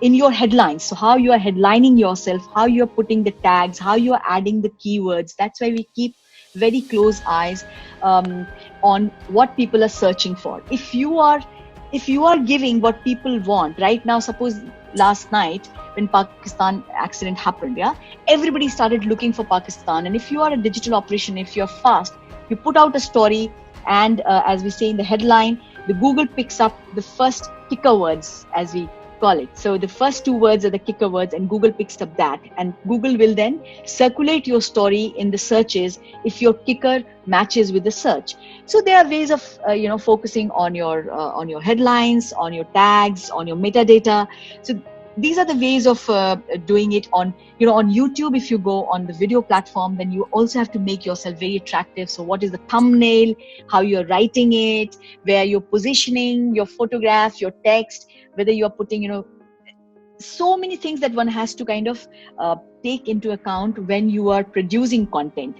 in your headlines. So how you are headlining yourself, how you are putting the tags, how you are adding the keywords. That's why we keep very close eyes on what people are searching for. If you are giving what people want right now, suppose last night when Pakistan accident happened, everybody started looking for Pakistan. And if you are a digital operation, if you're fast, you put out a story, and as we say in the headline, the Google picks up the first kicker words, as we call it. So the first 2 words are the kicker words, and Google picks up that, and Google will then circulate your story in the searches if your kicker matches with the search. So there are ways of focusing on your headlines, on your tags, on your metadata. So these are the ways of doing it on YouTube. If you go on the video platform, then you also have to make yourself very attractive. So what is the thumbnail, how you're writing it, where you're positioning your photograph, your text, whether you're putting, so many things that one has to kind of take into account when you are producing content.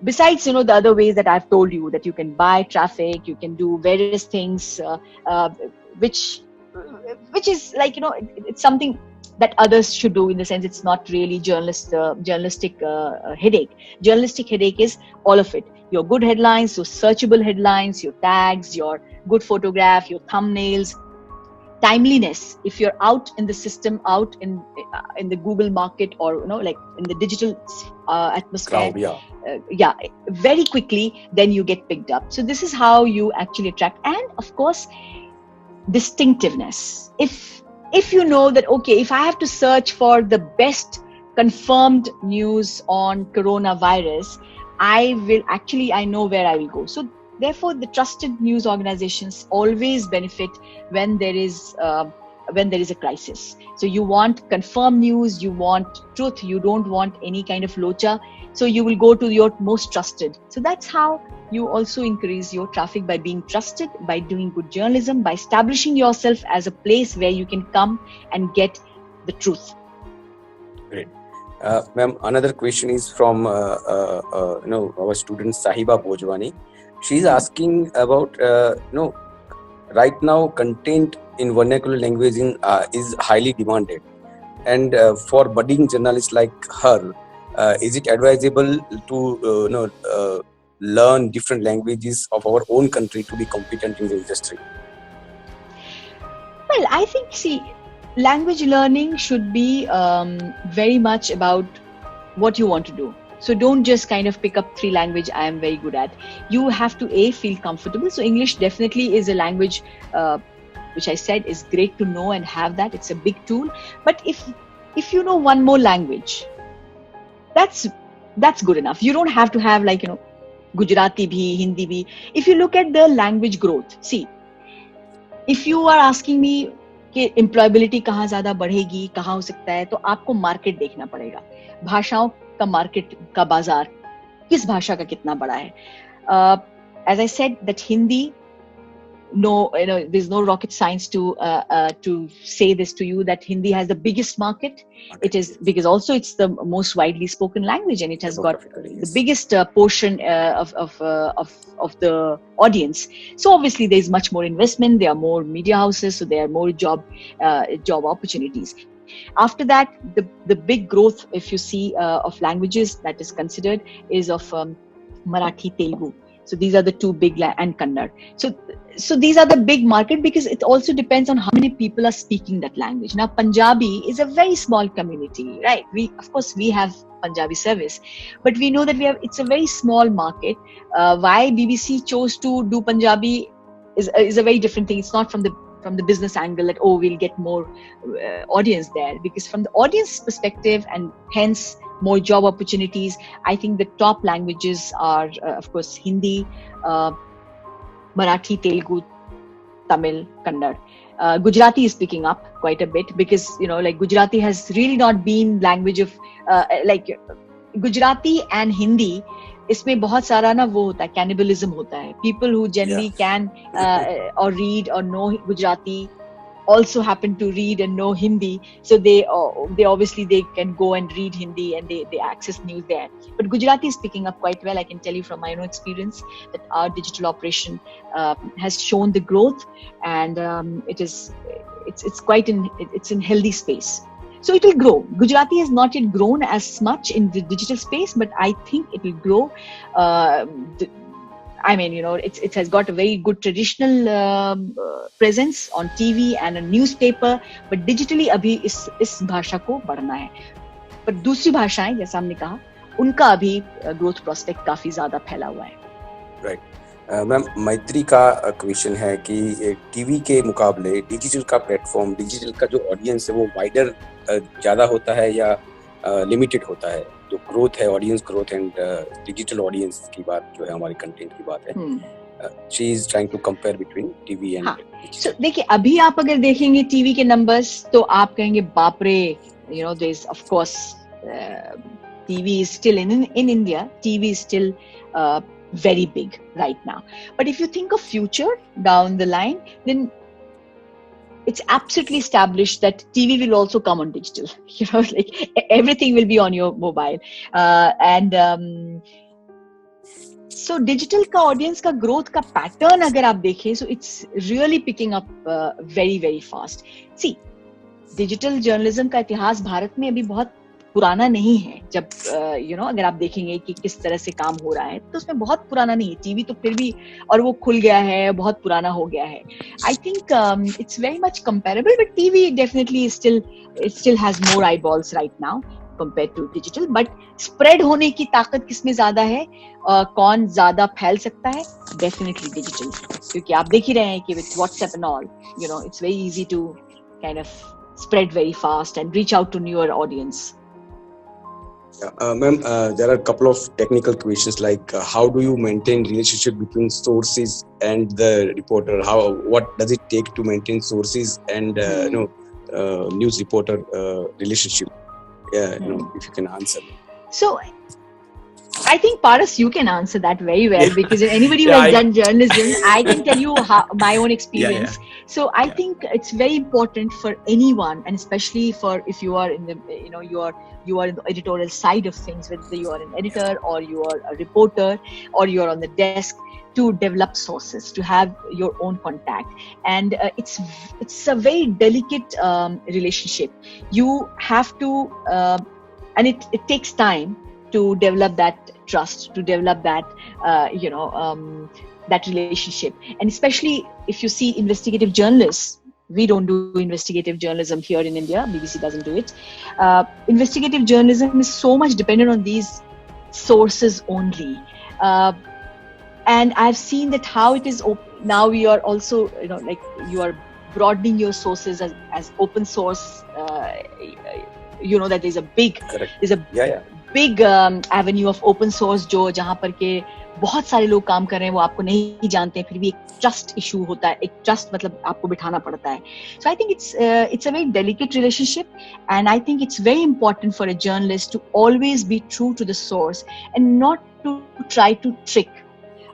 Besides, the other ways that I've told you, that you can buy traffic, you can do various things, which is like, it's something that others should do, in the sense it's not really journalistic headache. Journalistic headache is all of it. Your good headlines, your searchable headlines, your tags, your good photograph, your thumbnails, timeliness. If you're out in the system, out in the Google market, or like in the digital atmosphere, very quickly, then you get picked up. So this is how you actually attract. And of course, distinctiveness. If you know that, okay, if I have to search for the best confirmed news on coronavirus, I know where I will go. So therefore, the trusted news organizations always benefit when there is a crisis. So you want confirmed news, you want truth, you don't want any kind of locha. So you will go to your most trusted. So that's how you also increase your traffic, by being trusted, by doing good journalism, by establishing yourself as a place where you can come and get the truth. Great. Ma'am, another question is from our student Sahiba Bojwani. She's asking about right now content in vernacular language is highly demanded, and for budding journalists like her, is it advisable to learn different languages of our own country to be competent in the industry? Well, I think, language learning should be very much about what you want to do. So don't just kind of pick up 3 languages I am very good at. You have to feel comfortable. So English definitely is a language which I said is great to know and have that. It's a big tool. But if you know one more language, that's good enough. You don't have to have Gujarati bhi, Hindi bhi. If you look at the language growth, see, if you are asking me कि employability कहाँ ज़्यादा बढ़ेगी, कहाँ हो सकता है, तो आपको market देखना पड़ेगा. भाषाओं का market का बाजार, किस भाषा का कितना बड़ा है. As I said, that Hindi, there's no rocket science to say this to you, that Hindi has the biggest market. It is because also it's the most widely spoken language, and it has got the biggest portion of the audience. So obviously there is much more investment. There are more media houses, so there are more job opportunities. After that, the big growth, if you see, of languages that is considered is of Marathi, Telugu. So these are the 2 big and Kannada. So these are the big market, because it also depends on how many people are speaking that language. Now Punjabi is a very small community, right? We have Punjabi service, but we know that it's a very small market. Why BBC chose to do Punjabi is a very different thing. It's not from the business angle that we'll get more audience there, because from the audience perspective, and hence more job opportunities, I think the top languages are of course Hindi, Marathi, Telugu, Tamil, Kannada. Gujarati is picking up quite a bit, because Gujarati has really not been language of Gujarati and Hindi. इसमें बहुत सारा ना वो होता है, cannibalism होता है. People who generally can or read or know Gujarati also happen to read and know Hindi, so they obviously they can go and read Hindi and they access news there. But Gujarati is picking up quite well. I can tell you from my own experience that our digital operation has shown the growth, and it's in healthy space. So it will grow. Gujarati has not yet grown as much in the digital space, but I think it will grow. It has got a very good traditional presence on TV and a newspaper, but digitally अभी इस भाषा को बढ़ना है. पर दूसरी भाषाएं जैसा हमने कहा, उनका अभी ग्रोथ प्रोस्पेक्ट काफी ज्यादा फैला हुआ है. राइट. मैम, मैत्री का क्वेश्चन है कि टीवी के मुकाबले डिजिटल का प्लेटफॉर्म, डिजिटल का जो ऑडियंस है वो वाइडर ज्यादा होता है या लिमिटेड होता है? जो ग्रोथ है, audience growth and digital audience की बात जो है, हमारी कंटेंट की बात है. She is trying to compare between TV and digital. देखिए, अभी आप अगर देखेंगे टीवी के नंबर्स तो आप कहेंगे बाप रे, there is of course TV is still in India, TV is still very big right now. But if you think of future down the line, then it's absolutely established that TV will also come on digital. Like everything will be on your mobile. So digital का audience का growth का pattern अगर आप देखें, so it's really picking up very, very fast. See, digital journalism का इतिहास भारत में अभी बहुत पुराना नहीं है. जब अगर आप देखेंगे कि किस तरह से काम हो रहा है, तो उसमें बहुत पुराना नहीं है. टीवी तो फिर भी, और वो खुल गया है, बहुत पुराना हो गया है. I think it's very much comparable, but TV definitely still has more eyeballs right now compared to digital. But spread होने की ताकत किसमें ज्यादा है, कौन ज्यादा फैल सकता है? डेफिनेटली डिजिटल, क्योंकि आप देख ही रहे हैं कि with WhatsApp and all, it's very easy to kind of spread very fast and reach out to newer audience. Ma'am, there are a couple of technical questions like how do you maintain relationship between sources and the reporter? What does it take to maintain sources and news reporter relationship? If you can answer. So I think Paras, you can answer that very well, because anybody who has done journalism, I can tell you my own experience. So I think it's very important for anyone, and especially for if you are in the you are in the editorial side of things, whether you are an editor or you are a reporter or you are on the desk, to develop sources, to have your own contact. And it's a very delicate relationship. You have to, and it takes time to develop that trust, to develop that that relationship. And especially if you see investigative journalists, we don't do investigative journalism here in India. BBC doesn't do it. Investigative journalism is so much dependent on these sources only. And I've seen that how it is now. We are also, like you are broadening your sources as open source. That there's a big, big avenue of open source जहाँ पर के बहुत सारे लोग काम कर रहे हैं, वो आपको नहीं जानते हैं, फिर भी एक ट्रस्ट इशू होता है. एक ट्रस्ट मतलब आपको बिठाना पड़ता है. So I think it's a very delicate relationship, and I think it's very important for a journalist to always be true to the source and not to try to trick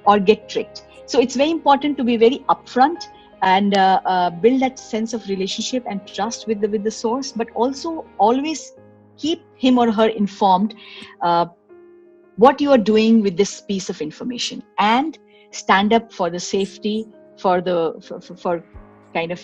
or get tricked. So it's very important to be very upfront and build that sense of relationship and trust with the source, but also always keep him or her informed what you are doing with this piece of information, and stand up for the safety, for kind of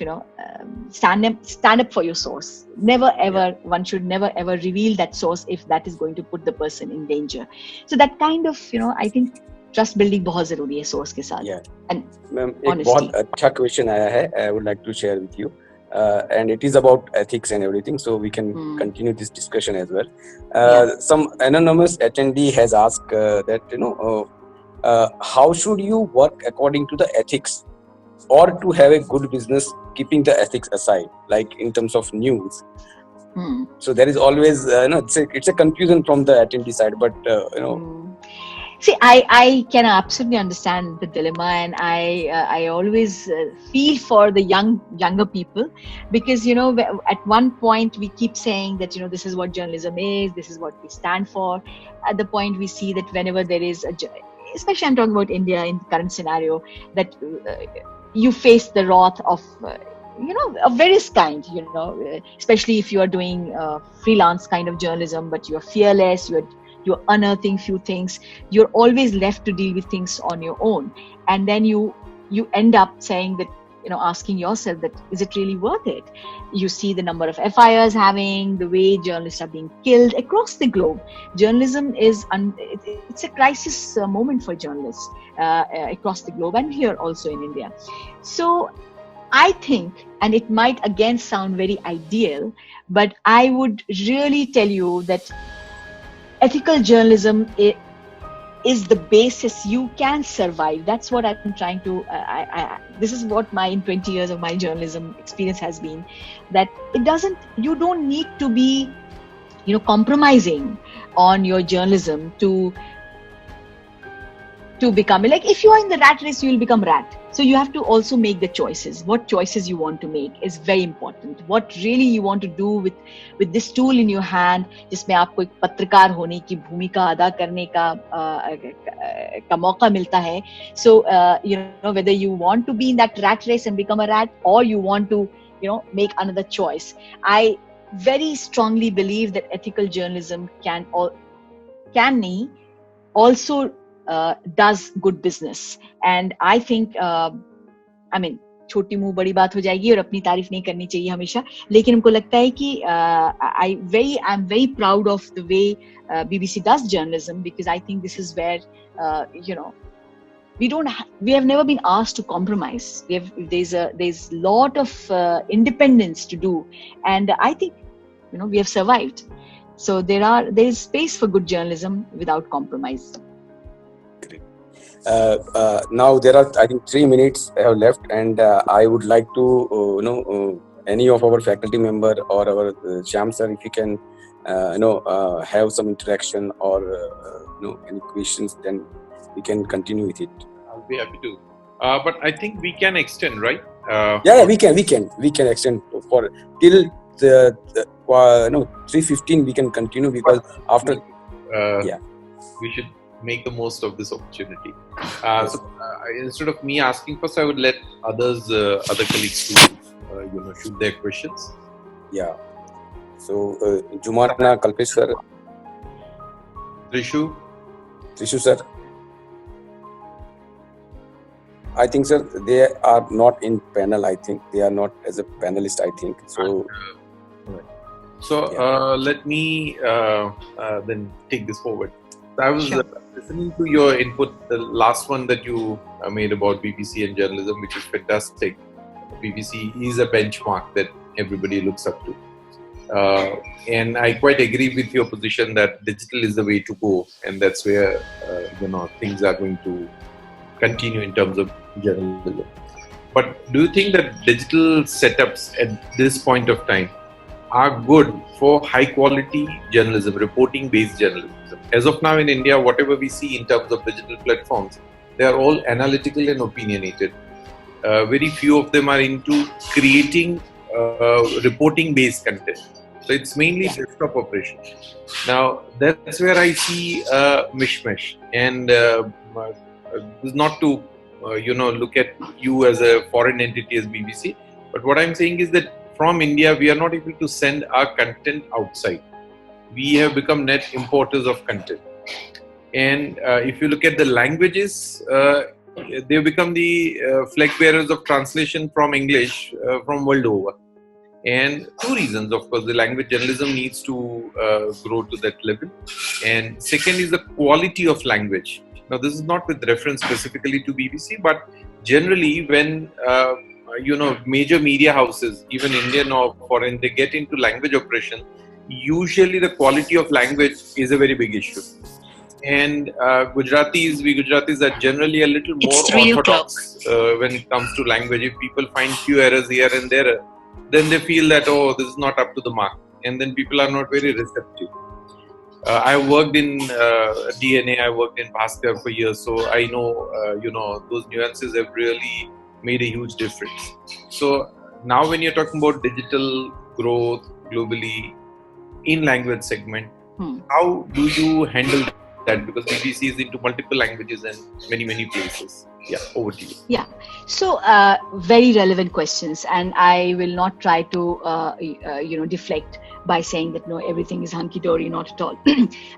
stand up for your source. Never ever, one should never ever reveal that source if that is going to put the person in danger. So that kind of I think trust building बहुत जरूरी है source के साथ. And ma'am, एक बहुत अच्छा question आया है, I would like to share with you. And it is about ethics and everything, so we can continue this discussion as well. Some anonymous attendee has asked that how should you work according to the ethics, or to have a good business keeping the ethics aside, like in terms of news. So there is always it's a confusion from the attendee side, but See, I can absolutely understand the dilemma, and I always feel for the younger people, because at one point we keep saying that this is what journalism is, this is what we stand for. At the point we see that whenever there is especially I'm talking about India in the current scenario, that you face the wrath of of various kind, especially if you are doing freelance kind of journalism, but you're fearless, you're unearthing few things, you're always left to deal with things on your own. And then you end up saying that, asking yourself that, is it really worth it? You see the number of FIRs having, the way journalists are being killed across the globe. Journalism it's a crisis moment for journalists across the globe, and here also in India. So I think, and it might again sound very ideal, but I would really tell you that ethical journalism is the basis you can survive. That's what I'm trying to, this is what in 20 years of my journalism experience has been, that you don't need to be, compromising on your journalism to become, like, if you are in the rat race, you will become rat. So you have to also make the choices. What choices you want to make is very important. What really you want to do with this tool in your hand, जिसमें आपको एक पत्रकार होने की भूमिका अदा करने का मौका मिलता है. So whether you want to be in that rat race and become a rat, or you want to make another choice. I very strongly believe that ethical journalism can also does good business. And I think, छोटी मुंह बड़ी बात हो जाएगी और अपनी तारीफ नहीं करनी चाहिए हमेशा, लेकिन हमको लगता है कि I'm very proud of the way BBC does journalism, because I think this is where we have never been asked to compromise. There's lot of independence to do, and I think we have survived. So there's space for good journalism without compromise. Now there are, I think, 3 minutes have left, and I would like to any of our faculty member or our Shyam sir, if you can have some interaction or any questions, then we can continue with it. I'll be happy to. But I think we can extend, right? We can extend for till the 3:15. We can continue, because after we should make the most of this opportunity. So instead of me asking first, I would let other colleagues to shoot their questions. Yeah. So Jumana, Kalpesh sir, Trishu sir. I think, sir, they are not in panel. I think they are not as a panelist, I think. So let me then take this forward. I was listening to your input, the last one that you made about BBC and journalism, which is fantastic. BBC is a benchmark that everybody looks up to. And I quite agree with your position that digital is the way to go, and that's where things are going to continue in terms of journalism. But do you think that digital setups at this point of time are good for high quality journalism, reporting based journalism? As of now in India, whatever we see in terms of digital platforms, they are all analytical and opinionated. Very few of them are into creating reporting based content. So it's mainly desktop operation. Now that's where I see mishmash, and not to look at you as a foreign entity as BBC, but what I'm saying is that from India we are not able to send our content outside. We have become net importers of content, and if you look at the languages, they've become the flag bearers of translation from English from world over. And two reasons, of course: the language journalism needs to grow to that level, and second is the quality of language. Now, this is not with reference specifically to BBC, but generally when major media houses, even Indian or foreign, they get into language operation, usually the quality of language is a very big issue. And we Gujaratis are generally a little more orthodox when it comes to language. If people find few errors here and there, then they feel that, oh, this is not up to the mark, and then people are not very receptive. I worked in DNA, I worked in Bhaskar for years, so I know, those nuances have really made a huge difference. So now when you're talking about digital growth globally in language segment, how do you handle that? Because BBC is into multiple languages and many places. Yeah, over to you. Yeah. So, very relevant questions, and I will not try to, deflect by saying that no, everything is hunky dory. Not at all.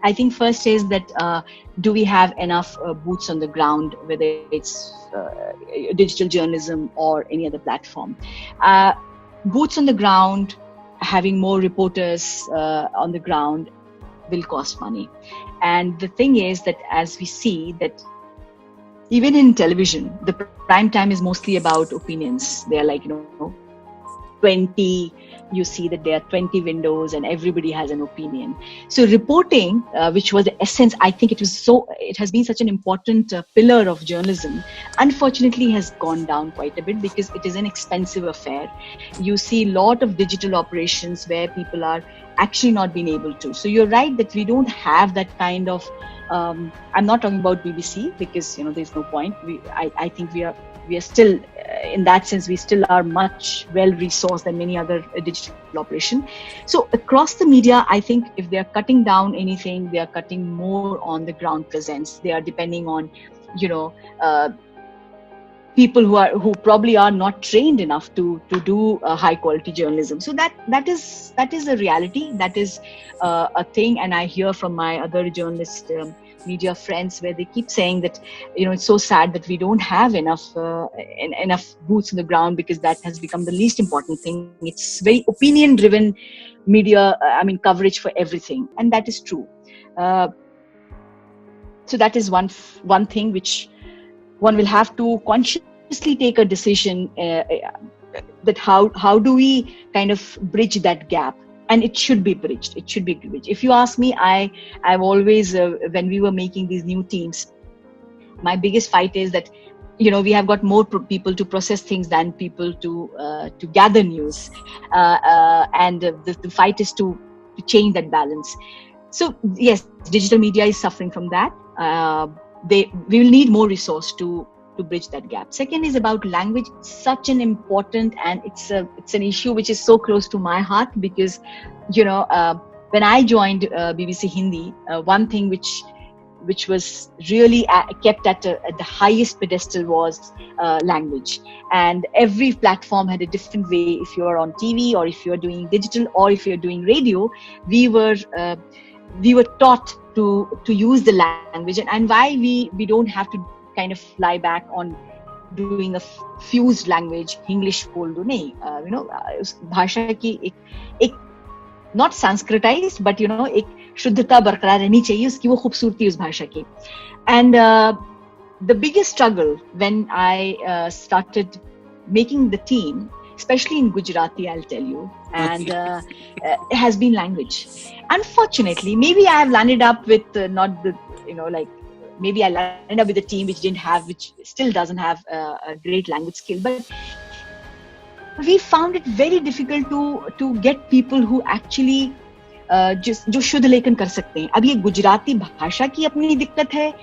I think first is that do we have enough boots on the ground, whether it's digital journalism or any other platform? Boots on the ground, having more reporters on the ground will cost money, and the thing is that as we see that. Even in television, the prime time is mostly about opinions. They are like, 20, you see that there are 20 windows and everybody has an opinion. So reporting, which was the essence, I think it has been such an important pillar of journalism, unfortunately has gone down quite a bit because it is an expensive affair. You see a lot of digital operations where people are actually not being able to. So you're right that we don't have that kind of, I'm not talking about BBC because, there's no point. I think we are still, in that sense, we still are much well-resourced than many other digital operation. So across the media, I think if they are cutting down anything, they are cutting more on the ground presence. They are depending on, people who probably are not trained enough to do high quality journalism. So that is a reality. That is a thing. And I hear from my other journalist media friends where they keep saying that, it's so sad that we don't have enough boots on the ground because that has become the least important thing. It's very opinion driven media, coverage for everything. And that is true. So that is one thing which one will have to consciously take a decision that how do we kind of bridge that gap. And it should be bridged. If you ask me, I've always, when we were making these new teams, my biggest fight is that, we have got more people to process things than people to gather news. And the fight is to change that balance. So yes, digital media is suffering from that. We will need more resource to bridge that gap. Second is about language. It's such an important, and it's an issue which is so close to my heart because, when I joined BBC Hindi, one thing which was really kept at the highest pedestal was language. And every platform had a different way. If you are on TV or if you are doing digital or if you are doing radio, we were taught to use the language, and why we don't have to kind of fly back on doing a fused language, English बोल दो नहीं, भाषा की एक not Sanskritized, but एक शुद्धता बरकरार रहनी चाहिए उसकी, वो खूबसूरती उस भाषा की. And the biggest struggle when I started making the team, especially in Gujarati, I'll tell you, and has been language. Unfortunately, maybe I have landed up with not the, maybe I landed up with a team which still doesn't have a great language skill, but we found it very difficult to get people who actually जो शुद्ध लेखन कर सकते हैं. अब ये गुजराती भाषा की अपनी दिक्कत है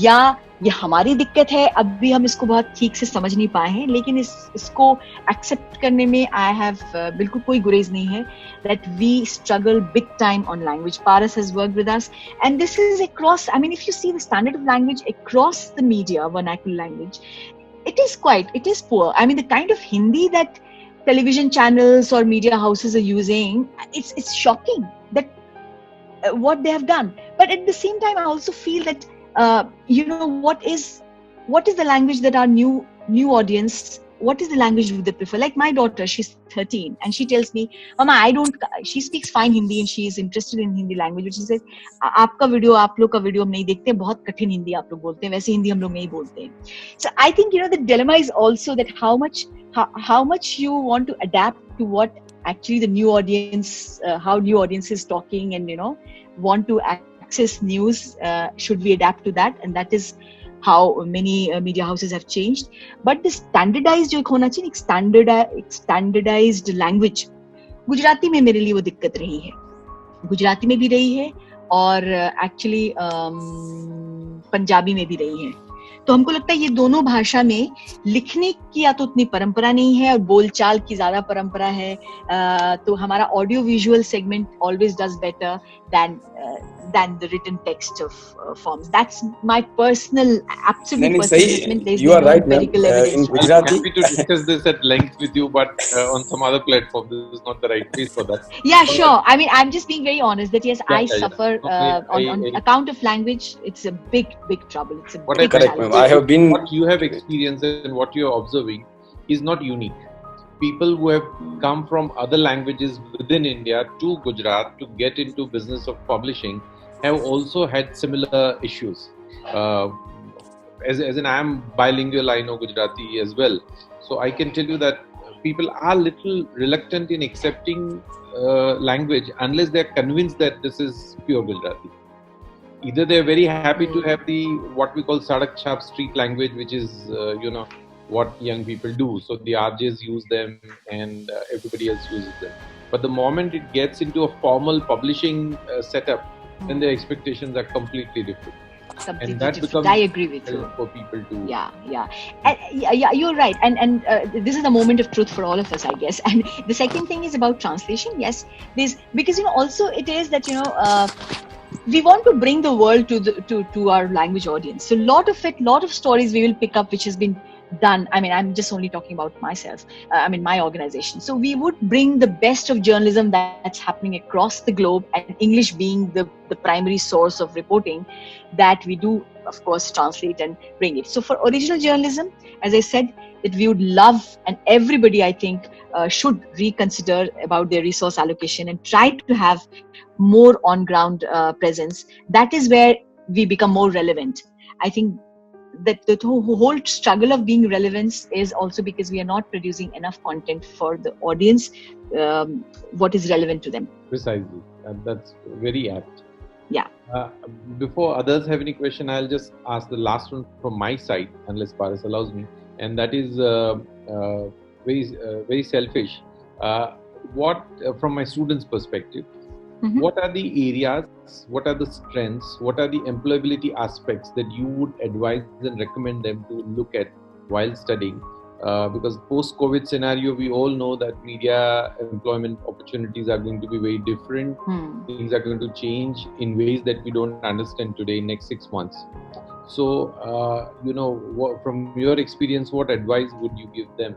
या ये हमारी दिक्कत है, अब भी हम इसको बहुत ठीक से समझ नहीं पाए हैं, लेकिन इसको एक्सेप्ट करने में आई हैव बिल्कुल कोई गुरेज नहीं है that we struggle big time on language. Paras has worked with us, and this is across, if you see the standard of language across the media, vernacular language, it is poor. The kind of Hindi that television channels or media houses are using, it's shocking that what they have done. But at the same time, I also feel that what is the language that our new audience, what is the language they prefer? Like my daughter, she's 13, and she tells me, Mama, she speaks fine Hindi and she is interested in Hindi language, which she says, आप लोग का video हम नहीं देखते, बहुत कठिन हिंदी आप लोग बोलते हैं, वैसे हिंदी हम लोग नहीं बोलते हैं. So I think, the dilemma is also that how much you want to adapt to what actually the new audience, how new audience is talking and, want to access news, should we adapt to that? And that is how many media houses have changed. But the standardized जो होना चाहिए, standardized language, Gujarati में मेरे लिए वो दिक्कत रही है, गुजराती में भी रही है और actually पंजाबी में भी रही है. तो हमको लगता है ये दोनों भाषा में लिखने की या तो उतनी परंपरा नहीं है और बोलचाल की ज्यादा परंपरा है, तो हमारा audio visual segment always does better than the written text of forms. That's my personal, absolutely personal judgment. There's You are no right, empirical evidence. in I'll be Gujarati. happy to discuss this at length with you, but on some other platform. This is not the right place for that. Yeah, sure. I mean, I'm just being very honest that yes, I Yeah. suffer No, on account of language. It's a big trouble. It's a What big I Correct, challenge. ma'am. I have been. What you have experienced and what you are observing is not unique. People who have come from other languages within India to Gujarat to get into business of publishing have also had similar issues. As in I am bilingual, I know Gujarati as well. So I can tell you that people are little reluctant in accepting language unless they are convinced that this is pure Gujarati. Either they are very happy to have the what we call sadak chap street language, which is what young people do. So the RJs use them and everybody else uses them. But the moment it gets into a formal publishing setup, then their expectations are completely different. Completely And that different. becomes I agree with you. for people to Yeah, and yeah, you're right. And this is the moment of truth for all of us, I guess. And the second thing is about translation. Yes, this because also it is that we want to bring the world to our language audience. So lot of stories we will pick up which has been done. I mean, I'm just only talking about myself. My organization. So we would bring the best of journalism that's happening across the globe, and English being the primary source of reporting, that we do, of course, translate and bring it. So for original journalism, as I said, that we would love, and everybody, I think, should reconsider about their resource allocation and try to have more on-ground presence. That is where we become more relevant. I think that the whole struggle of being relevant is also because we are not producing enough content for the audience, what is relevant to them. Precisely, and that's very apt. Yeah. Before others have any question, I'll just ask the last one from my side, unless Paris allows me, and that is very selfish. What from my students' perspective, what are the areas, what are the strengths, what are the employability aspects that you would advise and recommend them to look at while studying? Because post-COVID scenario, we all know that media employment opportunities are going to be very different. Things are going to change in ways that we don't understand today in next 6 months. So, from your experience, what advice would you give them?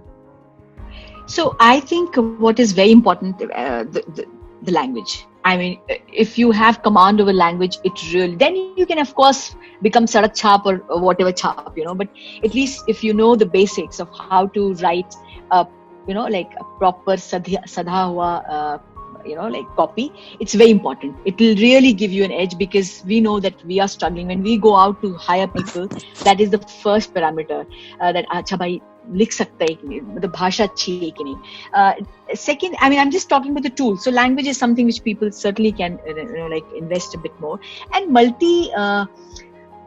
So I think what is very important, the language. I mean, if you have command over language, then you can, of course, become sadak chap or whatever chap, but at least if you know the basics of how to write, like a proper sadha hua, like copy, it's very important. It will really give you an edge, because we know that we are struggling. When we go out to hire people, that is the first parameter, that acha bhai लिख सकता है कि नहीं, मतलब भाषा अच्छी है कि नहीं. Second, I mean, I'm just talking about the tool. So language is something which people certainly can invest a bit more. And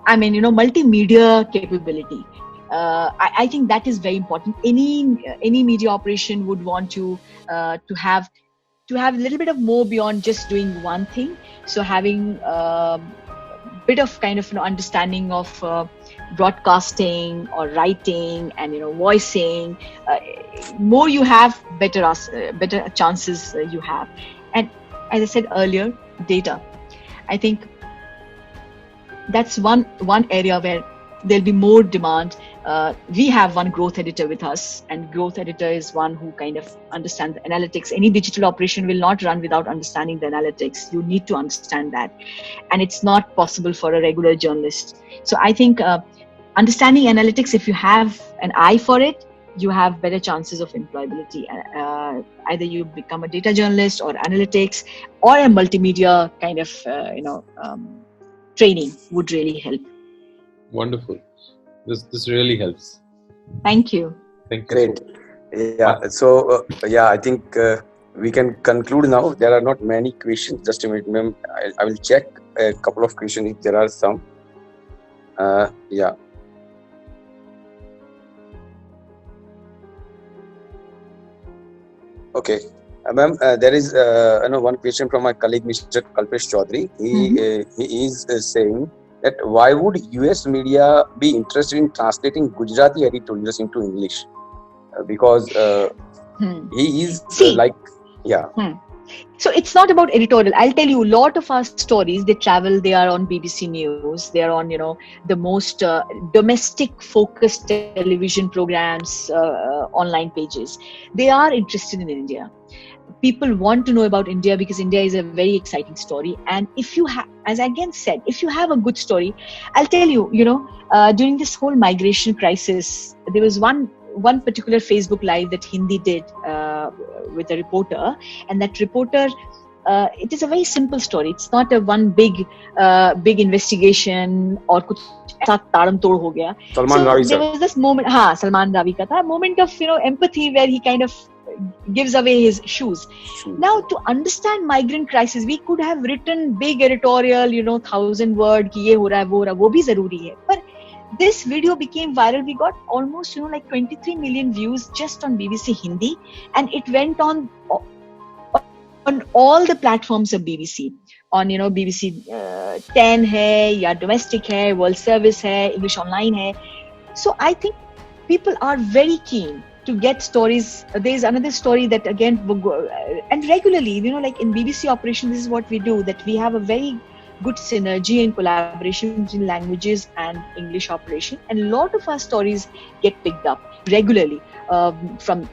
multimedia capability. I think that is very important. Any media operation would want to have a little bit of more beyond just doing one thing. So having a bit of kind of understanding of broadcasting or writing and voicing, more you have, better chances you have. And as I said earlier, data. I think that's one area where there'll be more demand. We have one growth editor with us, and growth editor is one who kind of understands the analytics. Any digital operation will not run without understanding the analytics. You need to understand that, and it's not possible for a regular journalist. So I think understanding analytics, if you have an eye for it, you have better chances of employability. Either you become a data journalist or analytics, or a multimedia kind of training would really help. Wonderful. This really helps. Thank you. Thank you. Great. Yeah. So I think we can conclude now. There are not many questions. Just a minute, ma'am. I will check a couple of questions if there are some. Okay. Ma'am, there is one question from my colleague, Mr. Kalpesh Chaudhary. He is saying, that why would US media be interested in translating Gujarati editorials into English? Because he is So it's not about editorial. I'll tell you, a lot of our stories, they travel, they are on BBC News, they are on, the most domestic focused television programs, online pages. They are interested in India. People want to know about India because India is a very exciting story. And if you have, as I again said, if you have a good story, I'll tell you, during this whole migration crisis, there was one particular Facebook Live that Hindi did with a reporter, and that reporter, it is a very simple story. It's not a one big investigation or kuch aisa taram tod ho gaya. There was this moment, Salman Ravi ka tha, moment of empathy where he kind of gives away his shoes. Now, to understand migrant crisis, we could have written big editorial, 1,000 word ki ye ho raha hai, wo bhi zaruri hai. But this video became viral. We got almost, like 23 million views just on BBC Hindi, and it went on all the platforms of BBC. On, BBC 10 hai, ya domestic hai, World Service hai, English Online hai. So I think people are very keen to get stories. There's another story that again, and regularly, like in BBC operation, this is what we do, that we have a very good synergy and collaboration between languages and English operation, and a lot of our stories get picked up regularly. From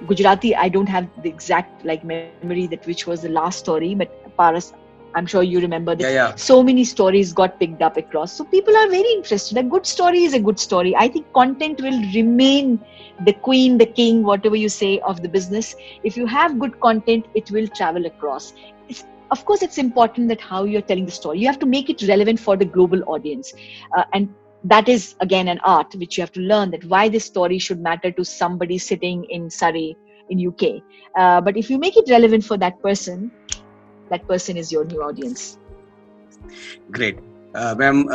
Gujarati, I don't have the exact memory that which was the last story, but Paras, I'm sure you remember that so many stories got picked up across. So people are very interested. A good story is a good story. I think content will remain the queen, the king, whatever you say, of the business. If you have good content, it will travel across. Of course, it's important that how you're telling the story. You have to make it relevant for the global audience. And that is, again, an art which you have to learn, that why this story should matter to somebody sitting in Surrey, in UK. But if you make it relevant for that person is your new audience. Great. Ma'am,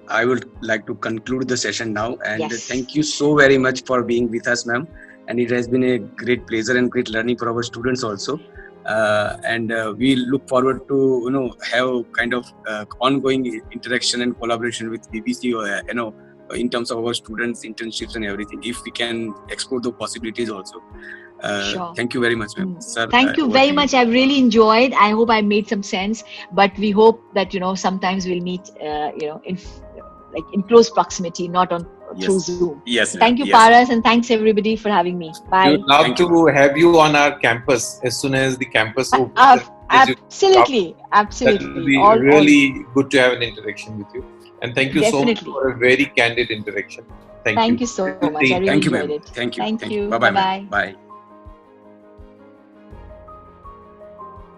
I would like to conclude the session now. And Yes. Thank you so very much for being with us, ma'am. And it has been a great pleasure and great learning for our students also. And we look forward to have kind of ongoing interaction and collaboration with BBC, in terms of our students, internships and everything, if we can explore the possibilities also. Sure. Thank you very much, ma'am. Sir, thank you very much. I've really enjoyed. I hope I made some sense, but we hope that sometimes we'll meet in close proximity, not on through Zoom. Yes. Thank you, Paras, and thanks everybody for having me. Bye. We would love to have you on our campus as soon as the campus opens. Absolutely. That will be really good to have an interaction with you. And thank you so much for a very candid interaction. Thank you. Thank you so much. I really enjoyed it. Thank you. Thank you. Bye-bye. Bye-bye. Bye.